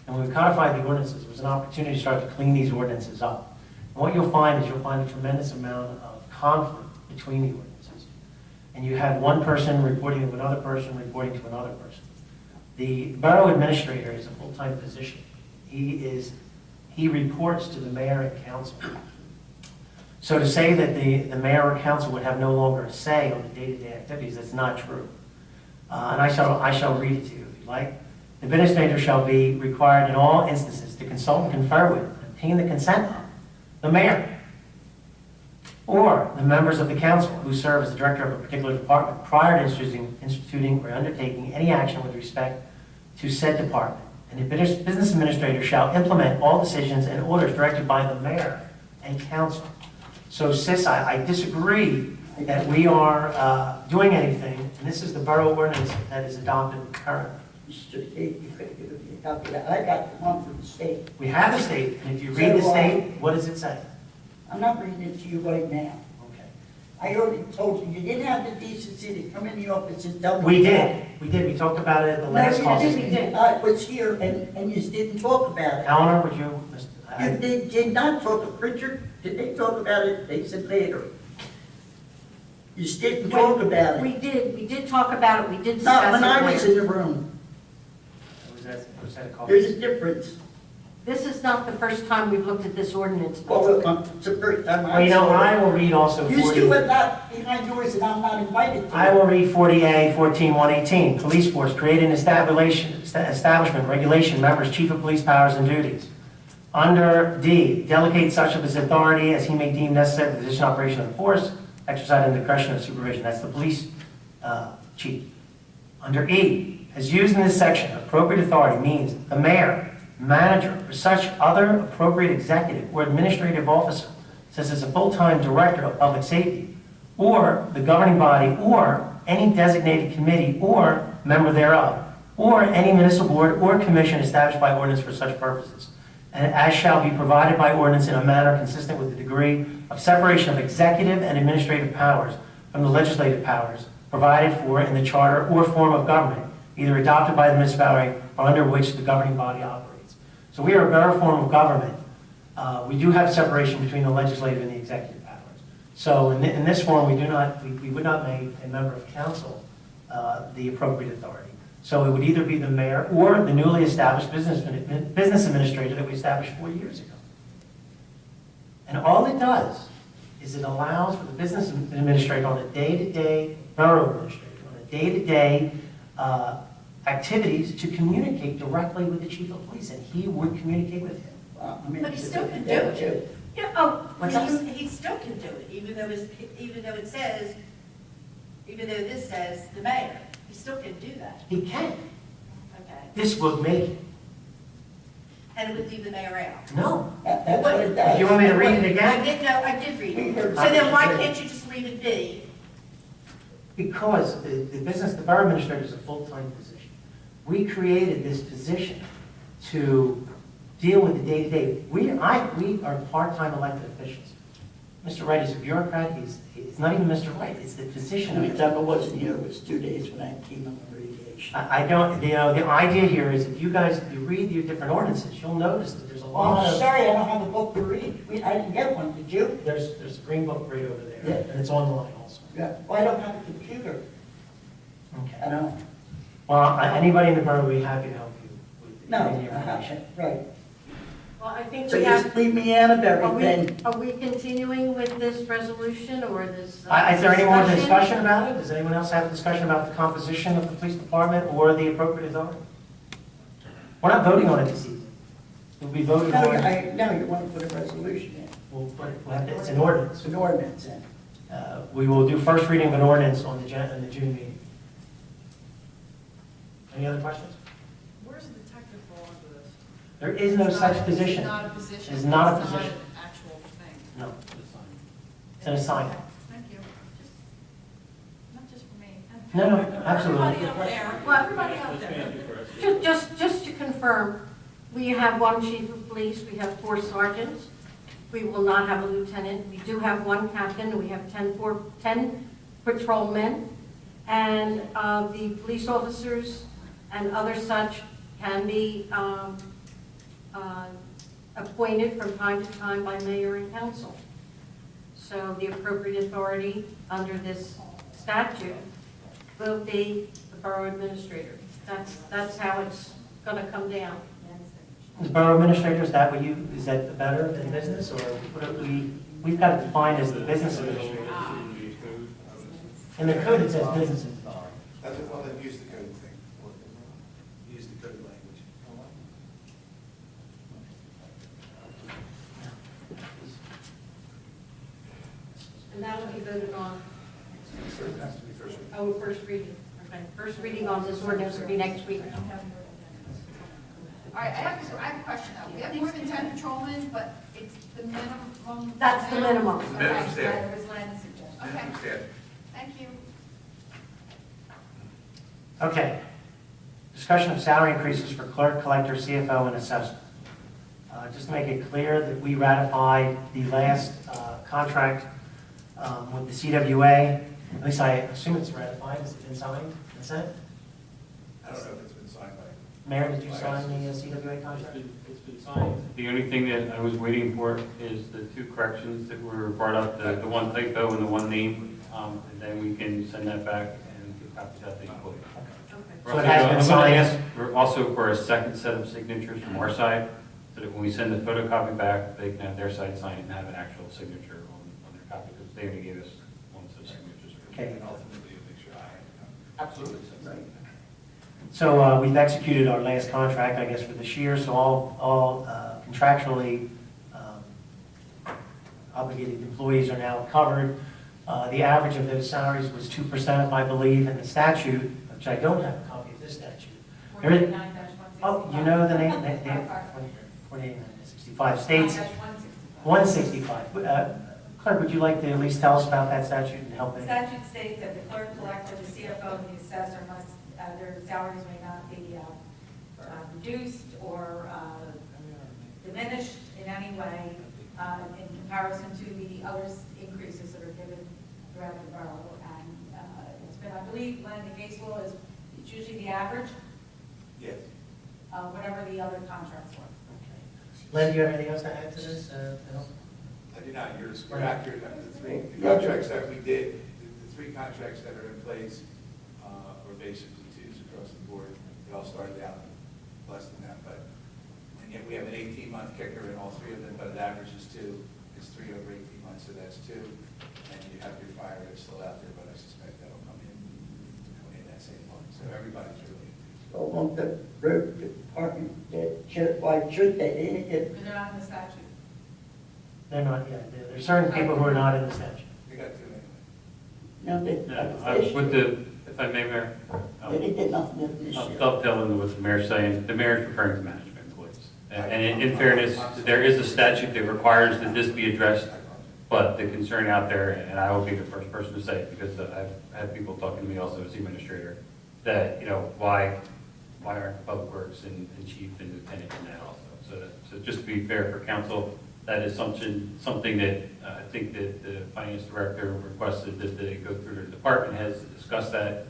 And when we codified the ordinances, it was an opportunity to start to clean these ordinances up. And what you'll find is you'll find a tremendous amount of conflict between the ordinances. And you have one person reporting to another person, reporting to another person. The borough administrator is a full-time position. He reports to the mayor and council. So to say that the mayor or council would have no longer a say on the day-to-day activities, that's not true. And I shall read it to you if you like. The administrator shall be required in all instances to consult and confer with and obtain the consent of the mayor or the members of the council who serve as the director of a particular department prior to instituting or undertaking any action with respect to said department. And the business administrator shall implement all decisions and orders directed by the mayor and council. So, sis, I disagree that we are doing anything, and this is the borough ordinance that is adopted currently. Mr. Tate, you could give me a copy of that. I got the one from the state. We have the state, and if you read the state, what does it say? I'm not reading it to you right now. Okay. I already told you, you didn't have the decency to come in the office and tell me. We did. We talked about it at the last No, caucus you meeting. didn't. I was here and you didn't talk about it. Eleanor, would you? You did not talk, Richard, did they talk about it? They said later. You just didn't talk about it. We did talk about it, we did Not discuss when I it was later. in the room. Was that a caucus? There's a difference. This is not the first time we've looked at this ordinance. Well, it's the first time Well, you know, I will read also You 40. still are not behind doors and I'm not invited to. I will read 40A 14-118. Police force, create an establishment, regulation, members, chief of police powers and duties. Under D, delegate such of his authority as he may deem necessary for the position operation of the force, exercising the discretion of supervision. That's the police chief. Under E, as used in this section, appropriate authority means the mayor, manager, or such other appropriate executive or administrative officer, such as a full-time director of public safety, or the governing body, or any designated committee or member thereof, or any municipal board or commission established by ordinance for such purposes, and as shall be provided by ordinance in a manner consistent with the degree of separation of executive and administrative powers from the legislative powers provided for in the charter or form of government, either adopted by the municipality or under which the governing body operates. So we are a borough form of government. We do have separation between the legislative and the executive powers. So in this form, we would not make a member of council the appropriate authority. So it would either be the mayor or the newly established business administrator that we established 4 years ago. And all it does is it allows for the business administrator on a day-to-day, borough administrator, on a day-to-day activities to communicate directly with the chief of police, and he would communicate with him. Well, I mean, But he still can do it. too. Yeah, oh, What's that? He still can do it, even though it says, even though this says the mayor, he still can do that. He can. Okay. This will make it. And it would leave the mayor out. No. That's what it does. If you want me to read it I again? did, no, I did read We it. heard So then why something. can't you just leave it be? Because the borough administrator is a full-time position. We created this position to deal with the day-to-day. We are part-time elected officials. Mr. Wright is a bureaucrat, it's not even Mr. Wright, it's the position of Every it. time I wasn't here, it was 2 days when I came on radiation. I don't, the idea here is if you guys, you read your different ordinances, you'll notice that there's a Oh, lot I'm of, sorry, I don't have a book to read. I didn't get one, did you? there's a green book right over there, Yeah. and it's online also. Yeah. Well, I don't have a computer. I Okay. don't. Well, anybody in the borough will be happy to help you with No, any information. right. Well, I think So we you have, just leave me out of are we, everything. are we continuing with this resolution or this? Is there any more discussion about it? Does anyone else have a discussion about the composition of the police department or the appropriate authority? We're not voting on it this evening. We'll be voting No, on, no, you want to put a resolution in. we'll have to, it's an ordinance. It's an ordinance in. We will do first reading of an ordinance on the June meeting. Any other questions? Where's the technical under this? There is no such position. It's not a position. It is not a It's position. an actual thing. No, it's an assignment. Thank you. Not just for me. No, absolutely. Everybody up there, well, everybody out there. Just to confirm, we have one chief of police, we have 4 sergeants, we will not have a lieutenant, we do have 1 captain, we have 10 patrolmen, and the police officers and other such can be appointed from time to time by mayor and council. So the appropriate authority under this statute will be the borough administrator. That's how it's going to come down. The borough administrator, is that better than business, or we've got it defined as the business administrator? In the code, it says business administrator. That's the one that used the code thing. Use the code language. And that will be voted on, It has to be first. first reading. Okay, first reading on this ordinance will be next week. All right, I have a question though. We have more than 10 patrolmen, but it's the minimum. That's the minimum. Minimum staff. It was Len's suggestion. Okay, Minimum staff. thank you. Okay. Discussion of salary increases for clerk, collector, CFO, and assessor. Just to make it clear that we ratified the last contract with the CWA. At least I assume it's ratified. Has it been signed? Consent? I don't know if it's been signed by. Mayor, did you sign the CWA contract? It's been signed. The only thing that I was waiting for is the 2 corrections that were brought up, the 1 typo and the 1 name, and then we can send that back and give copies out to the employee. So it has been I'm going signed. to ask also for a second set of signatures from our side, so that when we send the photocopy back, they can have their side sign it and have an actual signature on their copy, because they only gave us 1 set of signatures. Okay. And ultimately, make sure I have. Absolutely. Right. So we've executed our last contract, I guess, for this year, so all contractually obligated employees are now covered. The average of those salaries was 2%, I believe, in the statute, which I don't have a copy of this statute. There is- 49-165. Oh, you know the name, 4965 states, 165. Clerk, would you like to at least tell us about that statute and help The it? statute states that the clerk, collector, the CFO, and the assessor must, their salaries may not be reduced or diminished in any way in comparison to the other increases that are given throughout the borough. And it's been, I believe, Len, the case law is, it's usually the average, Yes. whatever the other contracts were. Len, do you have anything else to add to this? To help? I do not, you're accurate on the 3 contracts that we did, the 3 contracts that are in place were basically 2s across the board. They all started out less than that, and yet we have an 18-month kicker in all 3 of them, but it averages 2. It's 3 over 18 months, so that's 2. And you have your fire that's still out there, but I suspect that'll come in that same month. So everybody's really. So won't the road department, why should they? They didn't get. But they're not in the statute. They're not, yeah, there's certain people who are not in the statute. We got 2 anyway. No, they. Yeah, with If I may, Mayor, They didn't get nothing this I'll year. dovetail into what the mayor's saying. The mayor's referring to management employees. And in fairness, there is a statute that requires that this be addressed, but the concern out there, and I will be the first person to say it, because I've had people talking to me also as the administrator, that, why aren't the public works and chief and lieutenant in that also? So just to be fair for council, that is something that I think that the finance director requested that they go through their department heads to discuss that.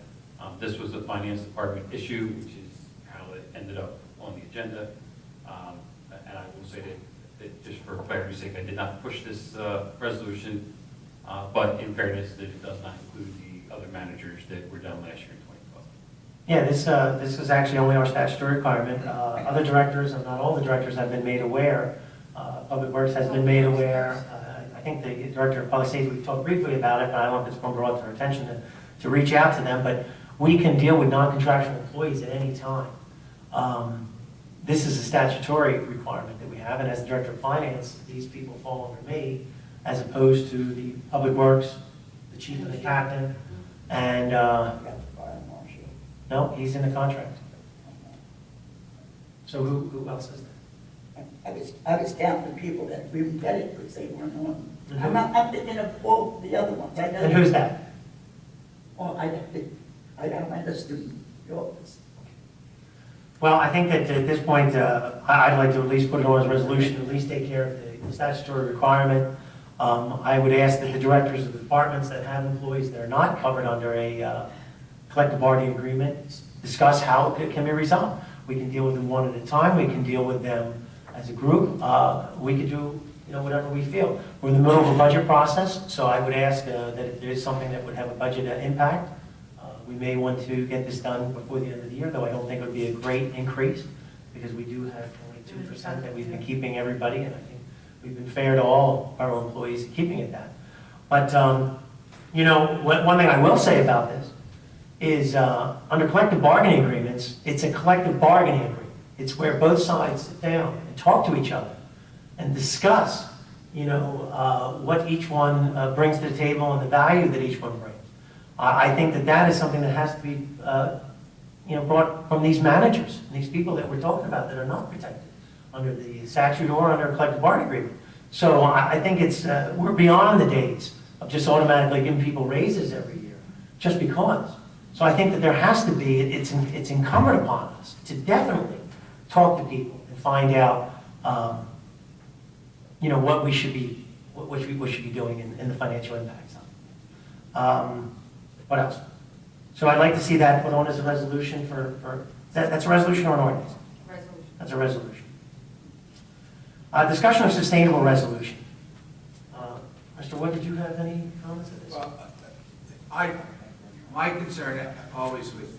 This was a finance department issue, which is how it ended up on the agenda. And I will say that just for clarity's sake, I did not push this resolution, but in fairness, that it does not include the other managers that were done last year in 2012. Yeah, this is actually only our statutory requirement. Other directors, and not all the directors, have been made aware. Public Works has been made aware. I think the director of public safety, we talked briefly about it, but I don't know if it's been brought to our attention to reach out to them. But we can deal with non-contractual employees at any time. This is a statutory requirement that we have, and as the director of finance, these people fall under me, as opposed to the Public Works, the chief and the captain, and, You got the fire marshal. no, he's in the contract. So who else is there? I was counting the people that we didn't get it because they weren't on. I'm thinking of all the other ones. I know. And who's that? Oh, I got my list in the office. Well, I think that at this point, I'd like to at least put it on as a resolution, at least take care of the statutory requirement. I would ask that the directors of the departments that have employees that are not covered under a collective bargaining agreement discuss how it can be resolved. We can deal with them one at a time. We can deal with them as a group. We could do, whatever we feel. We're in the middle of a budget process, so I would ask that if there is something that would have a budget impact, we may want to get this done before the end of the year, though I don't think it would be a great increase, because we do have only 2% that we've been keeping everybody, and I think we've been fair to all borough employees in keeping it that. But, one thing I will say about this is under collective bargaining agreements, it's a collective bargaining agreement. It's where both sides sit down and talk to each other and discuss, what each one brings to the table and the value that each one brings. I think that is something that has to be, brought from these managers, these people that we're talking about that are not protected under the statute or under a collective bargaining agreement. So I think we're beyond the days of just automatically giving people raises every year, just because. So I think that there has to be, it's incumbent upon us to definitely talk to people and find out, what we should be, what we should be doing in the financial impacts. What else? So I'd like to see that put on as a resolution that's a resolution or an ordinance? Resolution. That's a resolution. Discussion of sustainable resolution. Mr. Wood, did you have any comments on this? Well, my concern always with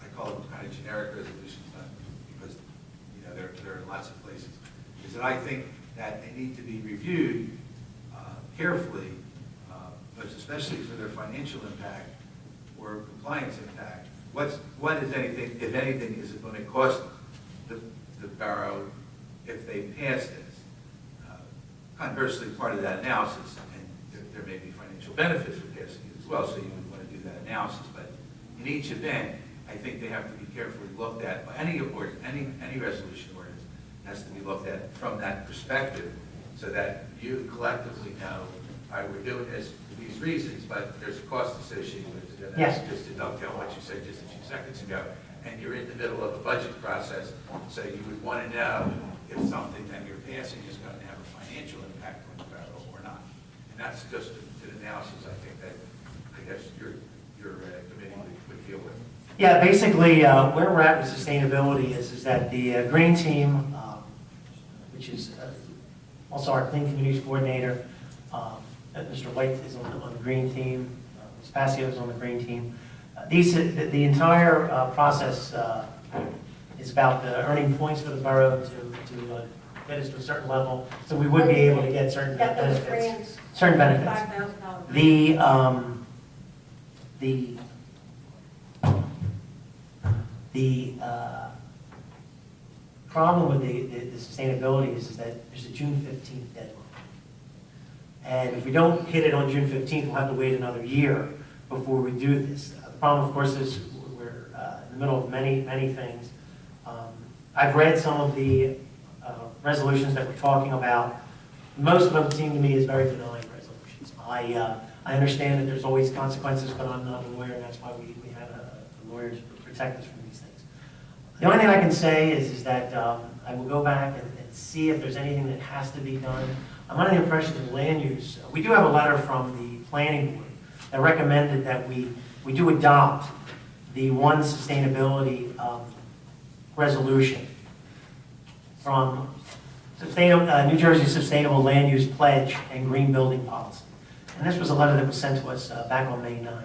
I call them kind of generic resolutions, because, there are lots of places, is that I think that they need to be reviewed carefully, but especially for their financial impact or compliance impact. What is anything, if anything, is it going to cost the borough if they pass this? Conversely, part of that analysis, and there may be financial benefits for passing it as well, so you would want to do that analysis. But in each event, I think they have to be carefully looked at. Any resolution ordinance has to be looked at from that perspective, so that you collectively know, all right, we're doing this for these reasons, but there's a cost associated with it. And that's just to dovetail what you said just a few seconds ago. And you're in the middle of a budget process, so you would want to know if something that you're passing is going to have a financial impact on the borough or not. And that's just an analysis I think that, I guess, your committee would deal with. Yeah, basically, where we're at with sustainability is that the green team, which is also our Clean Communities Coordinator, Mr. White is on the green team, Ms. Passio is on the green team. The entire process is about earning points for the borough to get us to a certain level, so we would be able to get certain Got those benefits. grants. Certain benefits. $5,000. The problem with the sustainability is that there's a June 15th deadline. And if we don't hit it on June 15th, we'll have to wait another year before we do this. The problem, of course, is we're in the middle of many, many things. I've read some of the resolutions that we're talking about. Most of them seem to me as very benign resolutions. I understand that there's always consequences, but I'm not a lawyer, and that's why we have a lawyer to protect us from these things. The only thing I can say is that I will go back and see if there's anything that has to be done. I'm under the impression that land use, we do have a letter from the planning board that recommended that we do adopt the one sustainability resolution from New Jersey Sustainable Land Use Pledge and Green Building Policy. And this was a letter that was sent to us back on May 9th.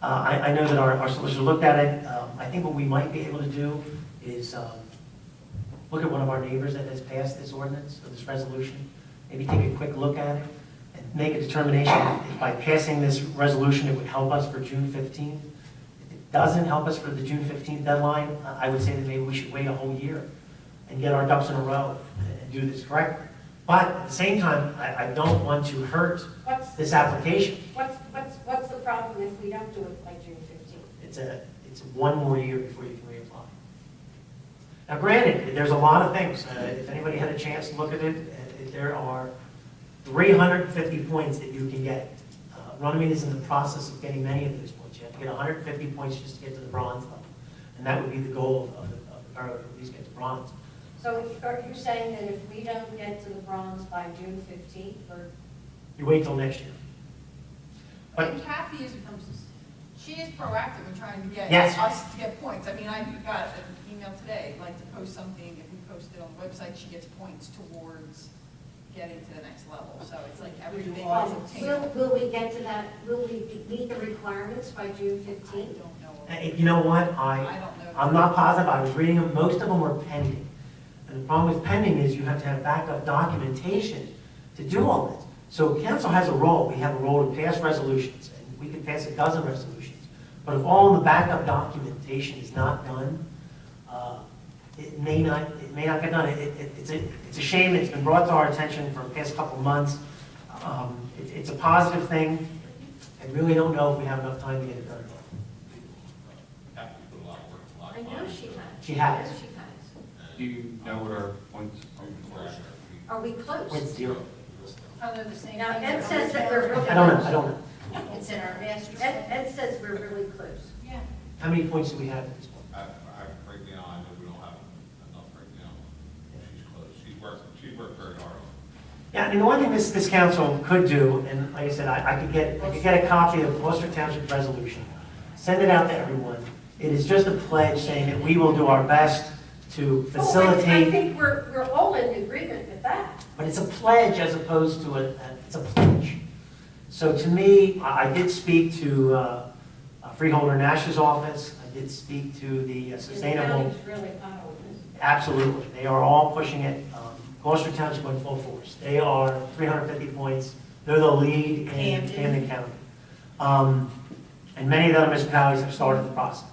I know that our solicitor looked at it. I think what we might be able to do is look at one of our neighbors that has passed this ordinance, or this resolution, maybe take a quick look at it, and make a determination if by passing this resolution it would help us for June 15th. If it doesn't help us for the June 15th deadline, I would say that maybe we should wait a whole year and get our ducks in a row and do this correctly. But at the same time, I don't want to hurt this application. What's the problem if we don't do it by June 15th? It's one more year before you can reapply. Now granted, there's a lot of things. If anybody had a chance to look at it, there are 350 points that you can get. Runnemede is in the process of getting many of those points. You have to get 150 points just to get to the bronze level. And that would be the goal of the borough, to at least get to bronze. So are you saying that if we don't get to the bronze by June 15th, or? You wait till next year. But And Kathy she is proactive in trying to get Yes. us to get points. I mean, I got an email today, like to post something, if we post it on the website, she gets points towards getting to the next level. So it's like everything is obtainable. Will we get to that, will we meet the requirements by June I 15th? don't know. you know what? I don't know. I'm not positive. I was reading them. Most of them were pending. And the problem with pending is you have to have backup documentation to do all this. So council has a role. We have a role to pass resolutions, and we could pass a dozen resolutions. But if all the backup documentation is not done, it may not get done. It's a shame. It's been brought to our attention for the past couple of months. It's a positive thing. I really don't know if we have enough time to get it done. I know she has. She has. I know she has. Do you know what our points are? Are we close? Point zero. Oh, they're the same. Now, thing. Ed says that we're really. I don't know. It's in our master. Ed says we're really close. Yeah. How many points do we have at this point? I right now, I know we don't have enough right now. She's close. She's worked very hard on it. Yeah, I mean, the one thing this council could do, and like I said, I could get a copy of the Gloucester Township resolution, send it out to everyone. It is just a pledge saying that we will do our best to I facilitate, think we're all in agreement with that. but it's a pledge as opposed to it's a pledge. So to me, I did speak to Freeholder Nash's office. I did speak to the Sustainable. The county's really hot on this. Absolutely. They are all pushing it. Gloucester Township went full force. They are 350 points. They're the lead in Camden County. And many of the other municipalities have started the process.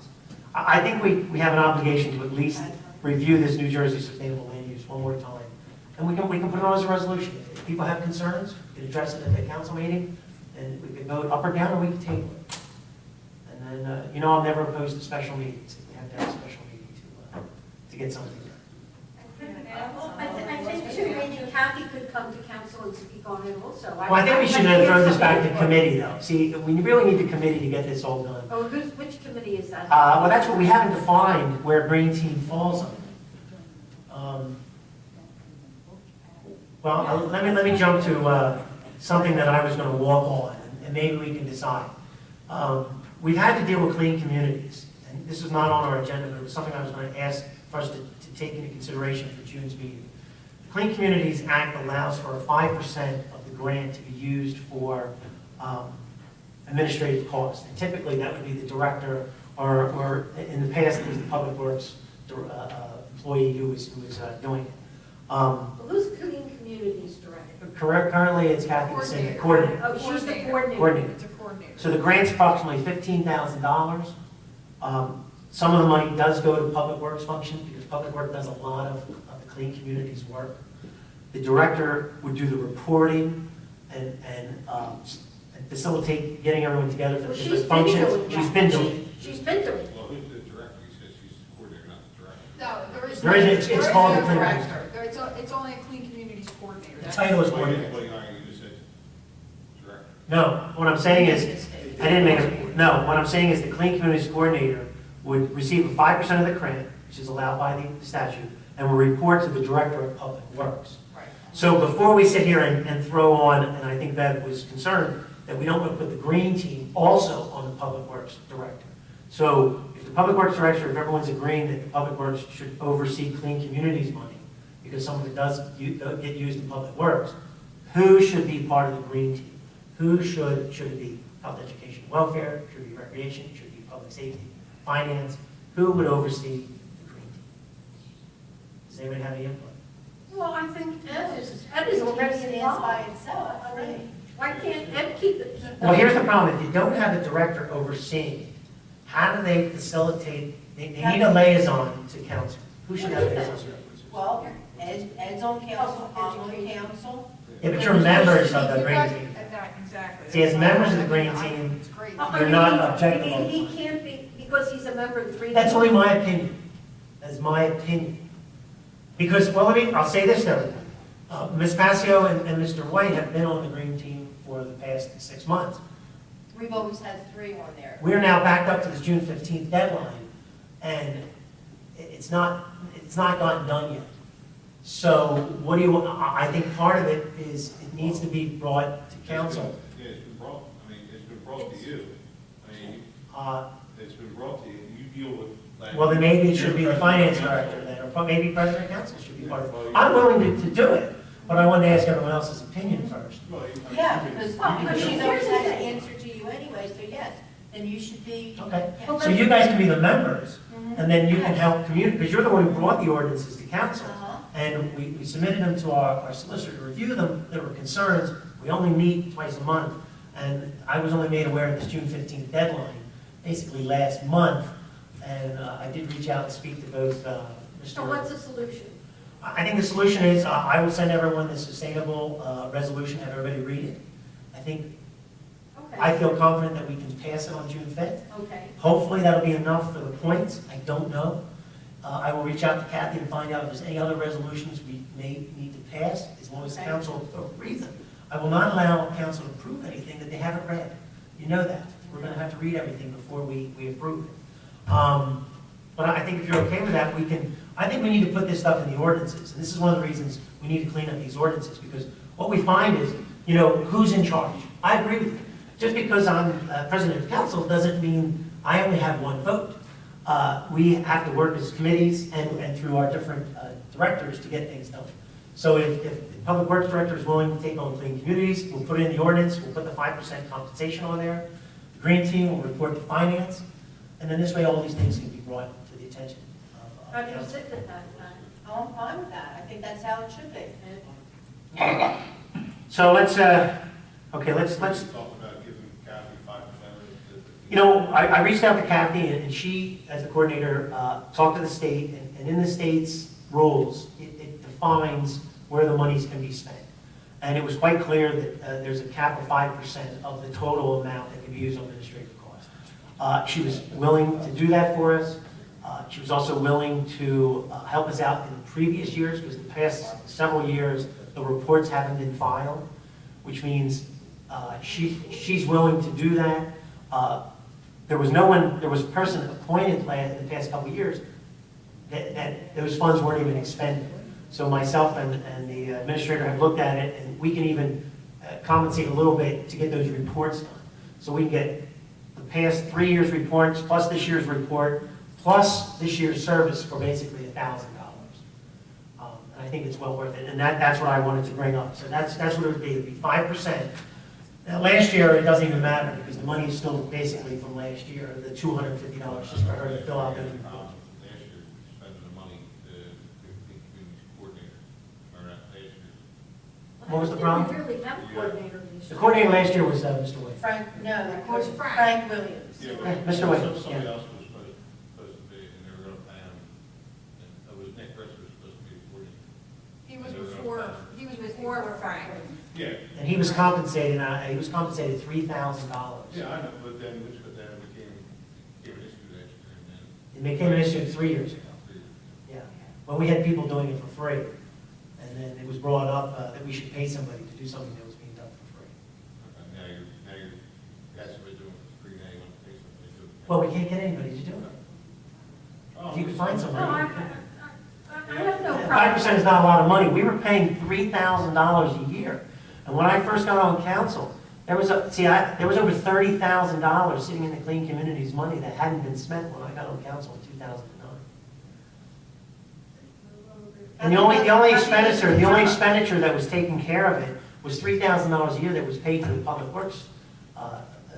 I think we have an obligation to at least review this New Jersey Sustainable Land Use one more time. And we can put it on as a resolution. If people have concerns, we can address it at the council meeting, and we can vote up or down, or we can table it. And then, I'm never opposed to special meetings. If we have to have a special meeting to get something done. I think too, maybe Kathy could come to council and speak on it also. Well, I think we should throw this back to committee, though. See, we really need the committee to get this all done. Oh, which committee is that? Well, that's what we haven't defined where Green Team falls on. Well, let me jump to something that I was going to walk on, and maybe we can decide. We've had to deal with clean communities, and this is not on our agenda, but it was something I was going to ask for us to take into consideration for June's meeting. The Clean Communities Act allows for 5% of the grant to be used for administrative costs. And typically, that would be the director, or in the past, it was the Public Works employee who was doing it. Who's Clean Communities Director? Currently, it's Kathy Singh, coordinator. Oh, she's the coordinator. Coordinator. It's a coordinator. So the grant's approximately $15,000. Some of the money does go to Public Works functions because Public Works does a lot of the clean communities work. The director would do the reporting and facilitate getting everyone together for Well, the she's different been functions. doing She's that. been doing. She's been doing. Well, who's the director? He says she's the coordinator, not the director. No, there is. There is- it's called the no Clean director. It's only a Clean Communities Coordinator. The That's- title is Well, coordinator. you just said director. No, what I'm saying is, I didn't make it, no, what I'm saying is the Clean Communities Coordinator would receive 5% of the grant, which is allowed by the statute, and will report to the Director of Public Works. Right. So before we sit here and throw on, and I think Bev was concerned, that we don't want to put the green team also on the Public Works Director. So if the Public Works Director, if everyone's agreeing that the Public Works should oversee Clean Communities money, because some of it does get used in Public Works, who should be part of the green team? Who should it be health, education, welfare? Should it be recreation? Should it be public safety, finance? Who would oversee the green team? Does anybody have any input? Well, I think Ed is already Stands by involved. itself, right? Why can't Ed keep it? Well, here's the problem. If you don't have a director overseeing it, how do they facilitate? They need a liaison to council. Who should have a liaison? Well, Ed's on council, I'm on council. Yeah, but you're members of the You green guys- team. Exactly. See, as members of the green team, It's great. You're not objective all the He time. can't be, because he's a member of the Green. that's only my opinion. That's my opinion. Because, well, I'll say this to everyone. Ms. Passio and Mr. White have been on the green team for the past 6 months. We've always had 3 on there. We're now backed up to this June 15th deadline, and it's not gotten done yet. So what do you, I think part of it is it needs to be brought to council. Yeah, it's been brought, it's been brought to you. It's been brought to you, you deal with. Well, then maybe it should be the finance director then, or maybe president of council should be part of it. I'm willing to do it, but I wanted to ask everyone else's opinion first. Yeah, because Well, she's here's always the had to thing. answer to you anyway, so yes, then you should be. Okay, Yeah. so you guys can be the members, and then you can help communicate, because you're the one who brought the ordinances to council. Uh-huh. And we submitted them to our solicitor to review them. There were concerns. We only meet twice a month. And I was only made aware of this June 15th deadline, basically last month. And I did reach out and speak to both Mr. So what's the solution? I think the solution is I will send everyone the sustainable resolution, have everybody read it. I think, I Okay, feel confident that we can pass it on June 5th. okay. Hopefully that'll be enough for the points. I don't know. I will reach out to Kathy and find out if there's any other resolutions we may need to pass, as long as the Okay. council agrees them. I will not allow council to approve anything that they haven't read. You know that. We're going to have to read everything before we approve it. But I think if you're okay with that, I think we need to put this stuff in the ordinances. And this is one of the reasons we need to clean up these ordinances, because what we find is, who's in charge? I agree with you. Just because I'm president of council doesn't mean I only have one vote. We have to work as committees and through our different directors to get things done. So if the Public Works Director is willing to take on Clean Communities, we'll put it in the ordinance, we'll put the 5% compensation on there. The Green Team will report to Finance, and then this way all these things can be brought to the attention of How do you council. sit with that? Oh, I'm fine with that. I think that's how it should be. So let's talk Talk about giving Kathy 5%. I reached out to Kathy, and she, as the coordinator, talked to the state, and in the state's rules, it defines where the monies can be spent. And it was quite clear that there's a cap of 5% of the total amount that can be used on administrative costs. She was willing to do that for us. She was also willing to help us out in the previous years, because the past several years, the reports haven't been filed, which means she's willing to do that. There was a person appointed in the past couple of years that those funds weren't even expended. So myself and the administrator have looked at it, and we can even compensate a little bit to get those reports done. So we can get the past 3 years' reports, plus this year's report, plus this year's service for basically $1,000. And I think it's well worth it, and that's what I wanted to bring up. So that's what it would be. It would be 5%. Now, last year, it doesn't even matter, because the money is still basically from last year, the $250 just for her to fill out those reports. Last year, we spending the money to the community coordinator. Remember that last year? What was the problem? We really have a coordinator. this The year. coordinator last year was Mr. White. Of course, Frank Williams. Yeah, Yeah, but Mr. Williams, somebody yeah. else was supposed to be, and they were gonna pay him, and it was Nick Chris was supposed to be the coordinator. He was before Frank. Yeah. And he was compensated $3,000. Yeah, I know, but then, it became an issue that year, and then. It became an issue 3 years ago. Yeah, when we had people doing it for free, and then it was brought up that we should pay somebody to do something that was being done for free. Now you're, that's what we're doing for free, now you want to pay somebody to do it. Well, we can't get anybody to do it. If you could find No, somebody. I have no problem. 5% is not a lot of money. We were paying $3,000 a year. And when I first got on council, there was over $30,000 sitting in the Clean Communities money that hadn't been spent when I got on council in 2009. And the only expenditure that was taken care of it was $3,000 a year that was paid to the Public Works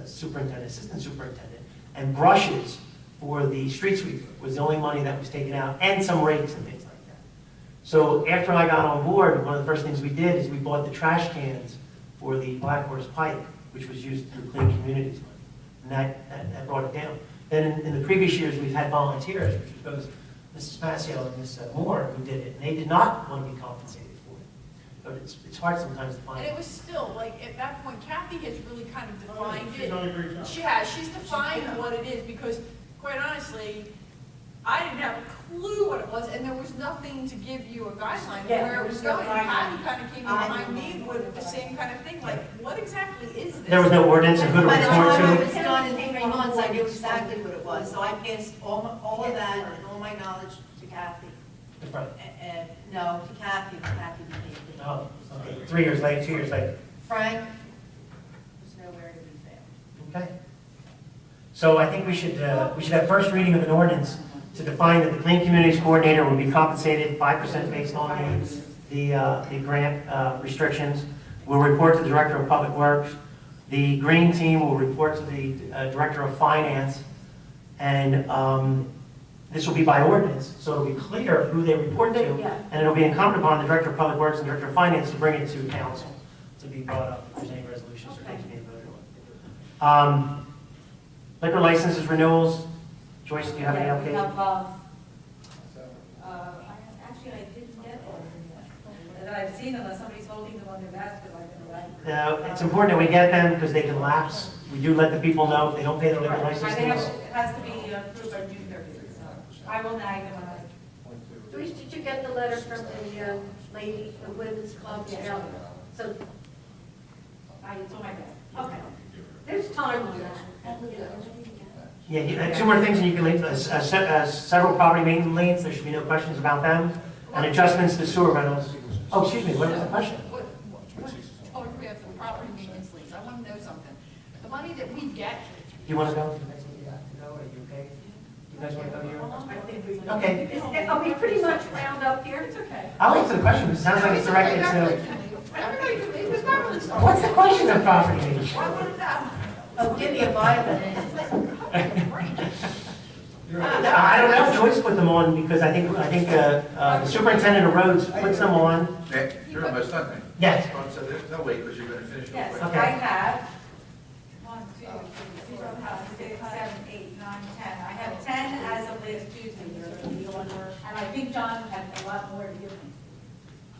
superintendent, assistant superintendent, and brushes for the street sweeper was the only money that was taken out, and some rakes and things like that. So after I got on board, one of the first things we did is we bought the trash cans for the Black Horse Pike, which was used through Clean Communities money, and that brought it down. Then in the previous years, we've had volunteers, which was Mrs. Passio and Ms. Moore, who did it, and they did not want to be compensated for it. But it's hard sometimes to find. And it was still, like, at that point, Kathy has really kind of defined She's it. done a great job. She has, she's defined what it is, because quite honestly, I didn't have a clue what it was, and there was nothing to give you a guideline of Yeah, where it was going. guideline. Patty kind of came behind me with the same kind of thing, like, what exactly is this? There was no ordinance and who to By the time I report was to. done in 3 months, I knew exactly what it was, so I passed all of that and all my knowledge to Kathy. Right. No, to Kathy, Kathy became the. Oh, okay. 3 years later, 2 years later. Frank was nowhere to be found. Okay. So I think we should have first reading of an ordinance to define that the Clean Communities Coordinator will be compensated 5% based on the grant restrictions. Will report to the Director of Public Works. The Green Team will report to the Director of Finance. And this will be by ordinance, so it'll be clear who they report to. Yeah. And it'll be incumbent upon the Director of Public Works and Director of Finance to bring it to council to be brought up if there's any resolutions or things being voted on. Liquor licenses renewals. Joyce, do you have any Yeah, we update? have, actually, I didn't get one yet. That I've seen unless somebody's holding them on their desk, because I've been around. It's important that we get them because they can lapse. We do let the people know if they don't pay their liquor license They have- fees. It has to be approved by June 30th, so I will nag them when I. Joyce, did you get the letter from the lady, the women's club? Yeah. So, It's on my desk. okay, there's time on that. Yeah, two more things and you can leave. Several property maintenance liens, there should be no questions about them. And adjustments to sewer rentals. Oh, excuse me, what is the question? Oh, we have the property maintenance liens, I want to know something. The money that we get, Do you want to go? Do you guys need to go? Are you okay? You guys want to go here? I think we. Okay. Are we pretty much wound up here? it's okay. I'll answer the question. It sounds like it's directed to. Everybody, it was not really started. What's the question of property maintenance? I want to know. Oh, give me a violet. I don't know, Joyce put them on because I think the superintendent of roads puts them on. You're almost done, right? Yes. So there's no way, because you're going to finish real Yes, quick. Okay. I have 1, 2, 3, 4, 5, 6, 7, 8, 9, 10. I have 10 as of last Tuesday. And I think John had a lot more to give me.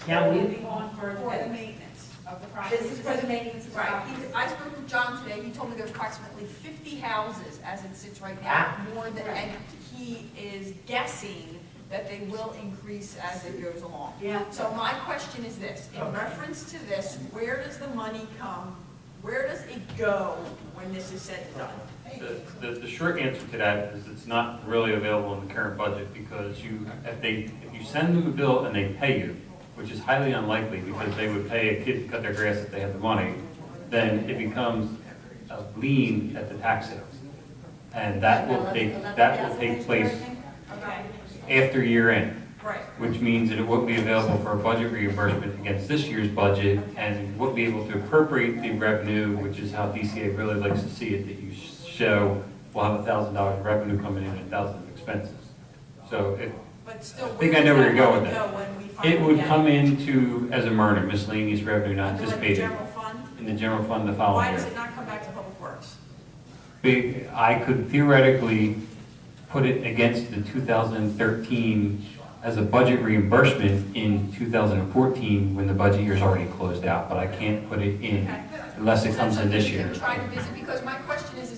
Yeah, We'll we, be on for For the the maintenance of the property. This is for the maintenance of the Right, property. I spoke with John today, he told me there's approximately 50 houses as it sits right now, more than, and he is guessing that they will increase as it goes along. Yeah. So my question is this, in reference to this, where does the money come, where does it go when this is said and done? The short answer to that is it's not really available in the current budget because if you send them a bill and they pay you, which is highly unlikely because they would pay a kid to cut their grass if they had the money, then it becomes a lien at the tax sales. And that will take place Okay, after year end, right. which means that it won't be available for a budget reimbursement against this year's budget and won't be able to appropriate the revenue, which is how DCA really likes to see it, that you show we'll have $1,000 of revenue coming in and $1,000 of expenses. So But still, I where think I does know where that you're going money with go that. when we It finally would get come into as a MRNA, miscellaneous revenue not Under like the anticipated, general fund? in the general fund the Why following does year. it not come back to Public Works? I could theoretically put it against the 2013 as a budget reimbursement in 2014 when the budget year's already closed out, but I can't put it in unless it comes in this year. That's something you can try to visit, because my question is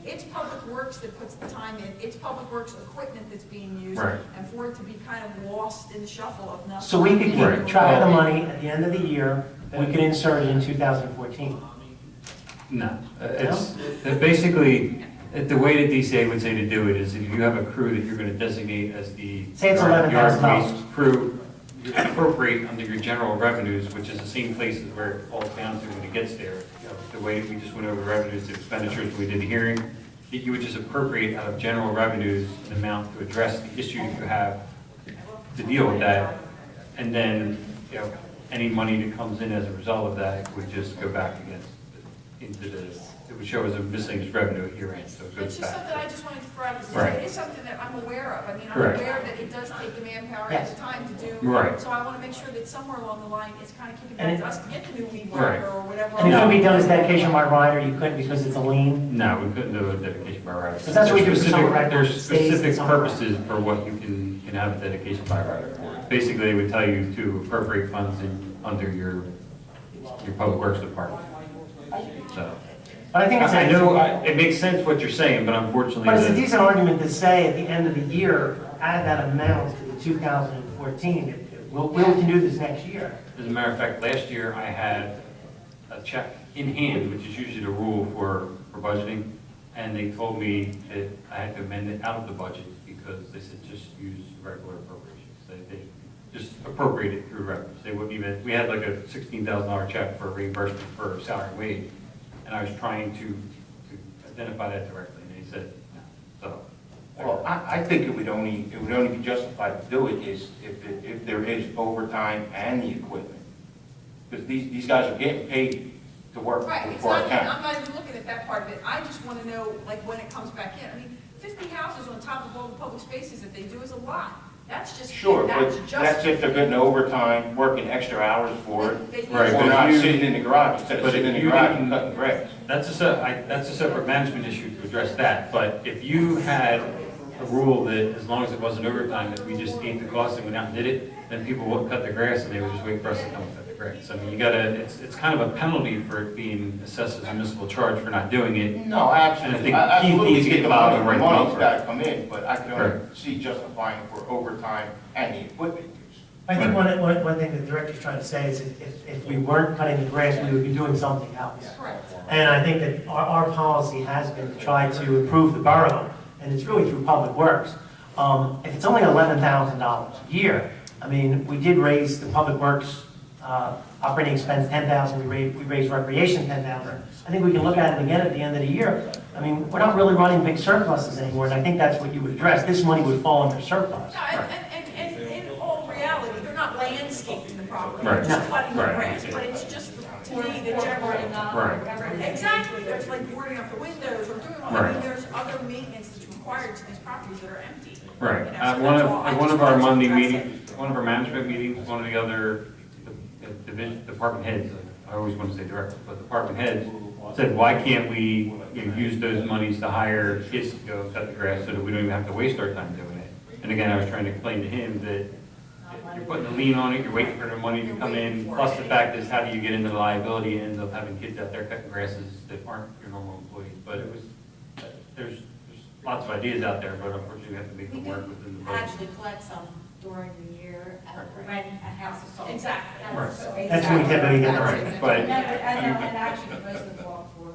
it's Public Works that puts the time in, it's Public Works equipment that's being used. Right. And for it to be kind of lost in the shuffle of nothing. So we could Right. keep track of the money at the end of the year, we could insert it in 2014. No, it's, basically, the way that DCA would say to do it is if you have a crew that you're going to designate as the Say it's yard $11,000. waste crew, you appropriate under your general revenues, which is the same places where it falls down to when it gets there. The way we just went over revenues to expenditures when we did the hearing, that you would just appropriate out of general revenues an amount to address the issue that you have to deal with that. And then, any money that comes in as a result of that would just go back into the, it would show as a miscellaneous revenue at year end, so it goes It's just back. something I just wanted to throw out, because Right. it is something that I'm aware of. I mean, I'm Correct. aware that it does take the manpower at Yes. the time to do. Right. So I want to make sure that somewhere along the line, it's kind of kicking And back it- to us to get the new weed Right. whacker or whatever. And it couldn't be done as dedication by rider, you couldn't because it's a lien. No, we couldn't do a dedication by rider. Because that's what we do for some records, There's states and specific some- purposes for what you can have a dedication by rider for. Basically, they would tell you to appropriate funds under your public works department. So, But I think it's I know, it makes sense what you're saying, but unfortunately. But it's a the- decent argument to say at the end of the year, add that amount to the 2014. We can do this next year. As a matter of fact, last year I had a check in hand, which is usually the rule for budgeting, and they told me that I had to amend it out of the budget because they said just use regular appropriations. They just appropriate it through revenues. They wouldn't even, we had like a $16,000 check for reimbursement for salary and wage, and I was trying to identify that directly, and they said no. So. Well, I think it would only be justified to do it is if there is overtime and the equipment. Because these guys are getting paid to work Right, it's for our not, town. I'm not even looking at that part of it. I just want to know, like, when it comes back in. I mean, 50 houses on top of all the public spaces that they do is a lot. That's just, Sure, that's but just. that's if they're getting overtime, working extra hours for it, They- Right, or but not you- sitting in the garage, instead of but sitting in if the you garage didn't- and cutting grass. That's a separate management issue to address that, but if you had a rule that as long as it wasn't overtime, that we just ate the cost and went out and did it, then people wouldn't cut the grass and they would just wait for us to come and cut the grass. I mean, you gotta, it's kind of a penalty for it being assessed as a municipal charge for not doing it. No, absolutely. And I think I Keith absolutely needs to get get the involved money, and the write the money's bill. gotta come in, but I can only Correct. see justifying for overtime and the equipment use. I think one thing the director's trying to say is if we weren't cutting the grass, we would be doing something else. Correct. And I think that our policy has been to try to improve the borough, and it's really through public works. If it's only $11,000 a year, I mean, we did raise the public works operating expense 10,000, we raised recreation 10,000. I think we can look at it again at the end of the year. I mean, we're not really running big surpluses anymore, and I think that's what you would address. This money would fall under surplus. No, and in all reality, they're not landscaping the property, Right. they're just cutting the Right. grass, but it's just, to me, the general. Right. Exactly, there's like boarding up the windows or doing, I Right. mean, there's other maintenance that's required to these properties that are empty. Right. You know, At so one that's of, all. I at one just of our wanted to Monday address meetings, one of our management meetings, one of the other division, department heads, I always want to say directors, but department heads said, why can't we use those monies to hire kids to go cut the grass so that we don't even have to waste our time doing it? And again, I was trying to explain to him that you're putting a lien on it, you're waiting for the money to come in, plus the fact is, how do you get into the liability and end up having kids out there cutting grasses that aren't your normal employees? But it was, there's lots of ideas out there, but unfortunately we have to make them work within the budget. Actually collect some during the year when a house is sold. Exactly. That's when we typically get the Right, right. but, And actually, most of them walk for, Well,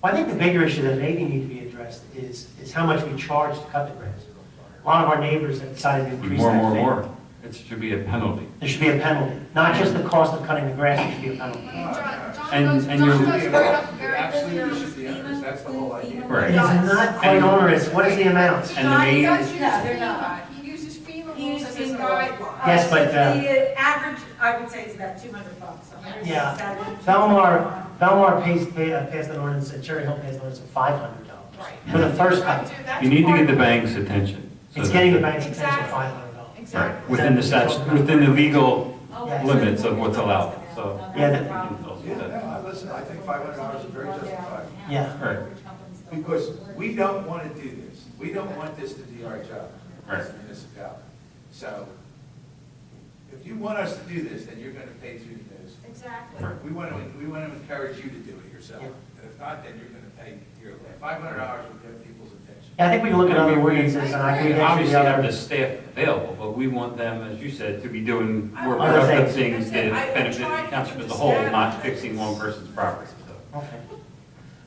I think the bigger issue that maybe need to be addressed is how much we charge to cut the grass. A lot of our neighbors have decided to increase that fee. It should be a penalty. There should be a penalty, not just the cost of cutting the grass, there should be a penalty. And John you're- does bring up a very Absolutely clear. should be onerous, that's the whole idea. Right. It is not quite onerous, what is the amount? And the He main, does use No, they're not. FEMA, he uses FEMA He rules uses as his FEMA guideline. Yes, but, The average, I would say, is about $200. Yeah. Belmar passed an ordinance, and Cherry Hill passed an ordinance of $500 Right. for the first cut. you need to get the bank's attention. so It's that- getting the bank's attention, Exactly. $500. Exactly. Right, within the statute, within the legal Yes. limits of what's allowed, so. Yeah, we that- can also do Yeah, that. no, listen, I think $500 is very justified, Yeah. Right, because we don't want to do this. We don't want this to be our job as Right. a municipality. So want us to do this, then you're gonna pay through the nose. Exactly. We want to encourage you to do it yourself. Yeah. And if not, then you're gonna pay your $500 will get people's attention. Yeah, I think we can look at other ordinances, and I agree. Obviously have the staff available, but we want them, as you said, to be doing more Other productive things. things to benefit the township as a whole, not fixing one person's property, so. Okay.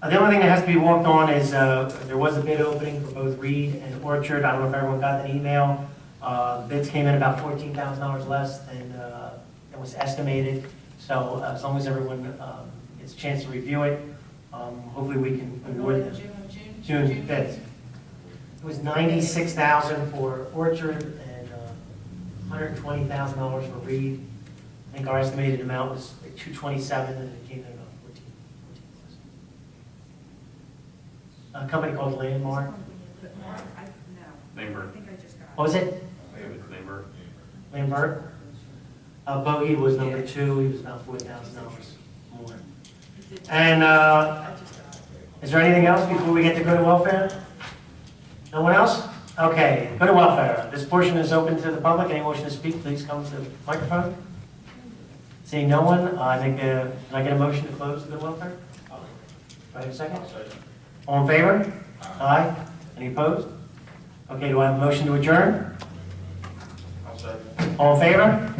The only thing that has to be walked on is, there was a bid opening for both Reed and Orchard. I don't know if everyone got that email. The bids came in about $14,000 less than was estimated. So as long as everyone gets a chance to review it, hopefully we can award them. June 5th. It was $96,000 for Orchard and $120,000 for Reed. I think our estimated amount was like $227, and it came in about 14,000. A company called Landmark. Lambert. What was it? It was Lambert. Lambert. Bogey was number 2. He was about $4,000 more. And is there anything else before we get to go to welfare? No one else? Okay, go to welfare. This portion is open to the public. Anyone wishing to speak, please come to the microphone. Seeing no one, can I get a motion to close the welfare? Do I have a second? All in favor? Aye. Any opposed? Okay, do I have a motion to adjourn? All in favor?